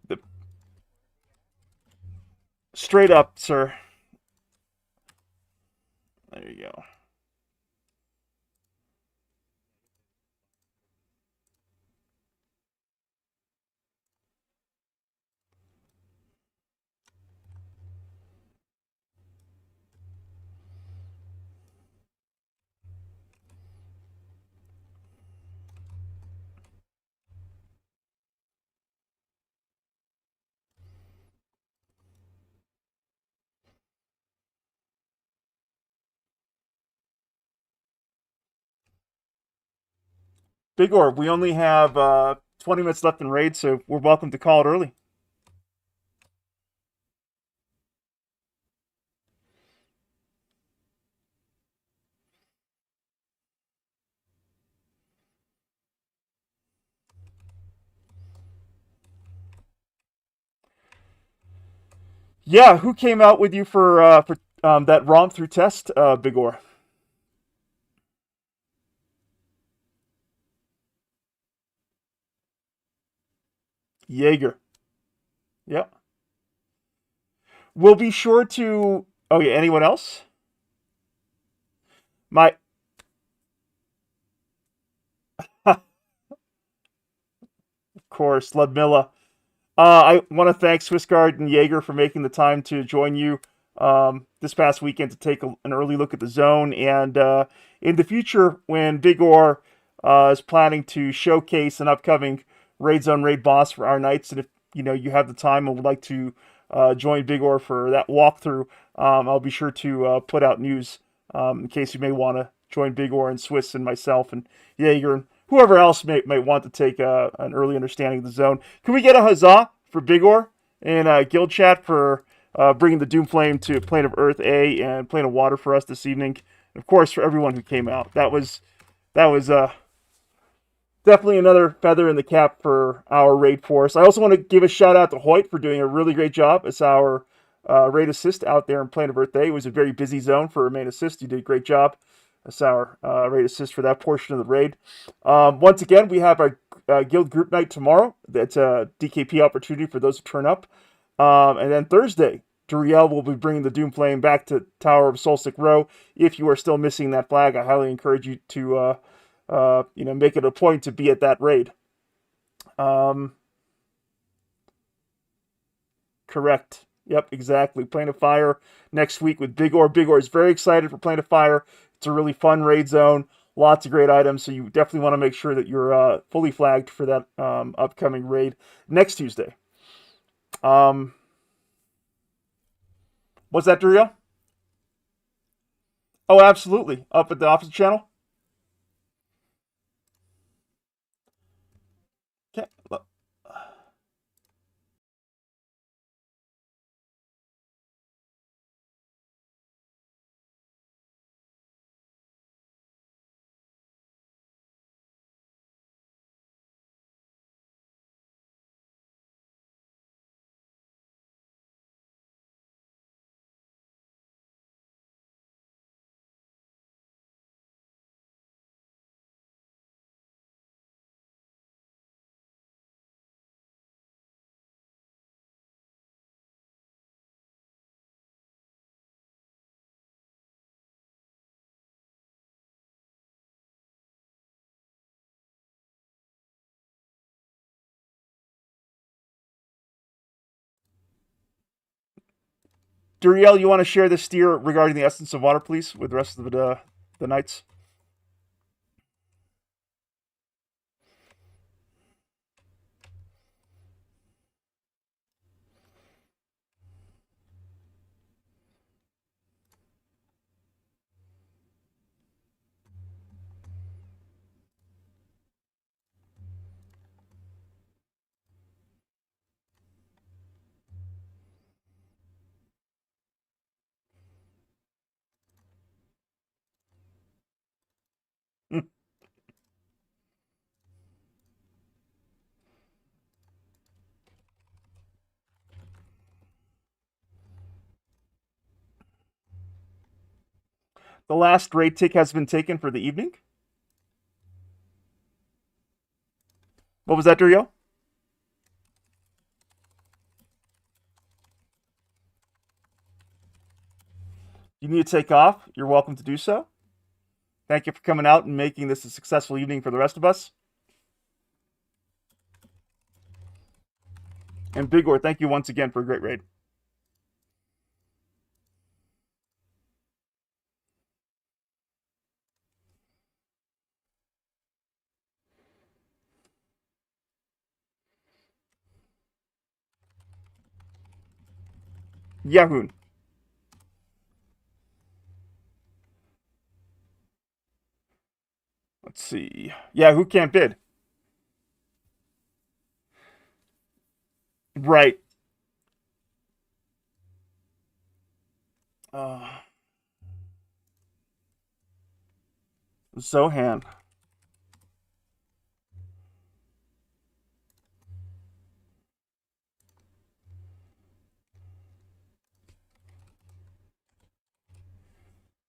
The, straight up, sir. There you go. Big Orb, we only have 20 minutes left in raid, so we're welcome to call it early. Yeah, who came out with you for that romp through test, Big Or? Jaeger. Yep. We'll be sure to. Oh yeah. Anyone else? My. Of course, Ludmilla. I want to thank Swissguard and Jaeger for making the time to join you this past weekend to take an early look at the zone. And in the future, when Big Or is planning to showcase an upcoming raid zone raid boss for our nights, and if you have the time and would like to join Big Or for that walkthrough, I'll be sure to put out news in case you may want to join Big Or and Swiss and myself and Jaeger and whoever else may want to take an early understanding of the zone. Can we get a huzzah for Big Or and Guild Chat for bringing the Doomflame to Plane of Earth A and Plane of Water for us this evening? And of course, for everyone who came out, that was definitely another feather in the cap for our raid force. I also want to give a shout out to Hoyt for doing a really great job as our raid assist out there in Plane of Earth A. It was a very busy zone for a main assist. You did a great job as our raid assist for that portion of the raid. Once again, we have our guild group night tomorrow. That's a DKP opportunity for those who turn up. And then Thursday, Duriel will be bringing the Doomflame back to Tower of Solstice Row. If you are still missing that flag, I highly encourage you to make it a point to be at that raid. Um, Correct. Yep, exactly. Plane of Fire next week with Big Or. Big Or is very excited for Plane of Fire. It's a really fun raid zone. Lots of great items, so you definitely want to make sure that you're fully flagged for that upcoming raid next Tuesday. Um, what's that, Duriel? Oh, absolutely. Up at the office channel. Okay. Duriel, you want to share the steer regarding the essence of water, please, with the rest of the knights? The last raid tick has been taken for the evening. What was that, Duriel? You need to take off. You're welcome to do so. Thank you for coming out and making this a successful evening for the rest of us. And Big Or, thank you once again for a great raid. Yahoon. Let's see. Yeah, who can't bid? Right. Uh, Zohan.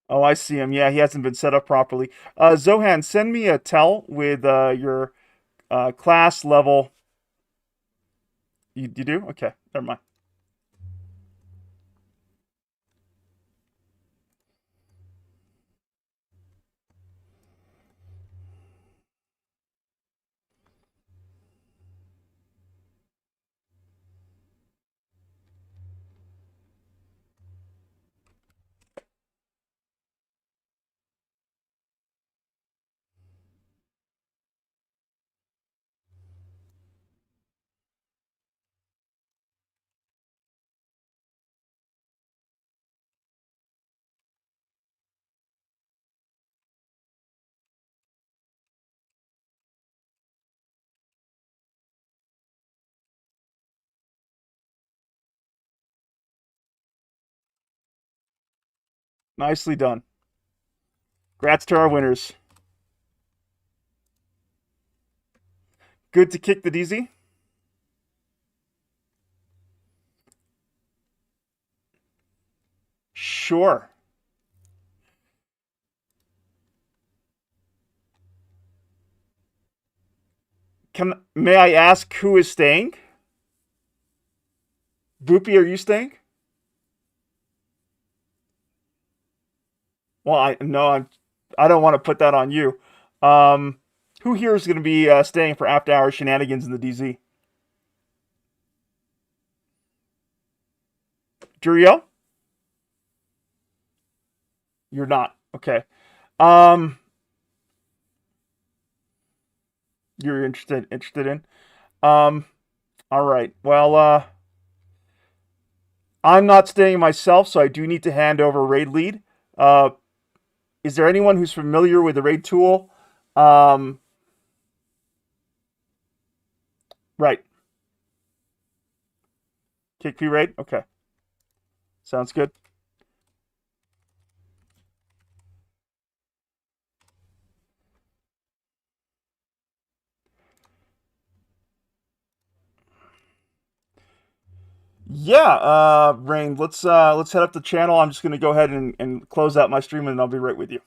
Oh, I see him. Yeah, he hasn't been set up properly. Zohan, send me a tell with your class level. You do? Okay, never mind. Nicely done. Grats to our winners. Good to kick the DZ? Sure. May I ask who is staying? Boopy, are you staying? Well, I no, I don't want to put that on you. Um, who here is going to be staying for after hours shenanigans in the DZ? Duriel? You're not. Okay. Um, you're interested in. Um, all right. Well, I'm not staying myself, so I do need to hand over raid lead. Uh, is there anyone who's familiar with the raid tool? Um, right. KP raid? Okay. Sounds good. Yeah, Rain, let's head up the channel. I'm just gonna go ahead and close out my stream and I'll be right with you.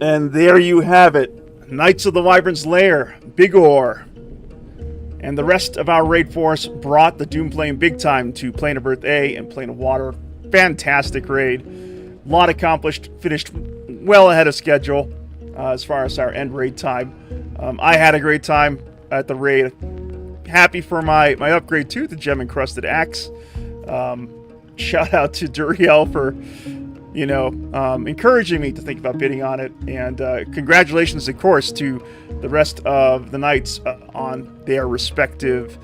And there you have it. Knights of the Wyverns Lair, Big Ore, and the rest of our raid force brought the Doomplane big time to Plane of Earth A and Plane of Water. Fantastic raid. A lot accomplished, finished well ahead of schedule as far as our end raid time. I had a great time at the raid. Happy for my upgrade too, the Gem Encrusted Axe. Shout out to Duriel for encouraging me to think about bidding on it. And congratulations, of course, to the rest of the knights on their respective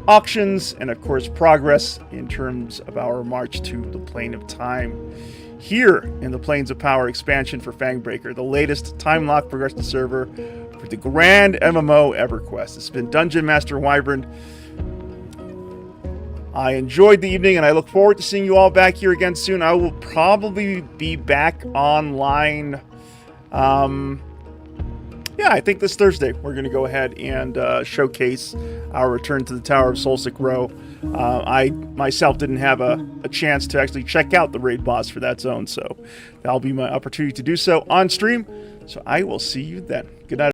auctions and, of course, progress in terms of our march to the Plane of Time. Here in the Planes of Power expansion for Fangbreaker, the latest time-locked progression server for the grand MMO EverQuest. It's been Dungeon Master Wyvern. I enjoyed the evening, and I look forward to seeing you all back here again soon. I will probably be back online. Yeah, I think this Thursday we're going to go ahead and showcase our return to the Tower of Solsic Row. I myself didn't have a chance to actually check out the raid boss for that zone, so that'll be my opportunity to do so on stream. So I will see you then. Good night.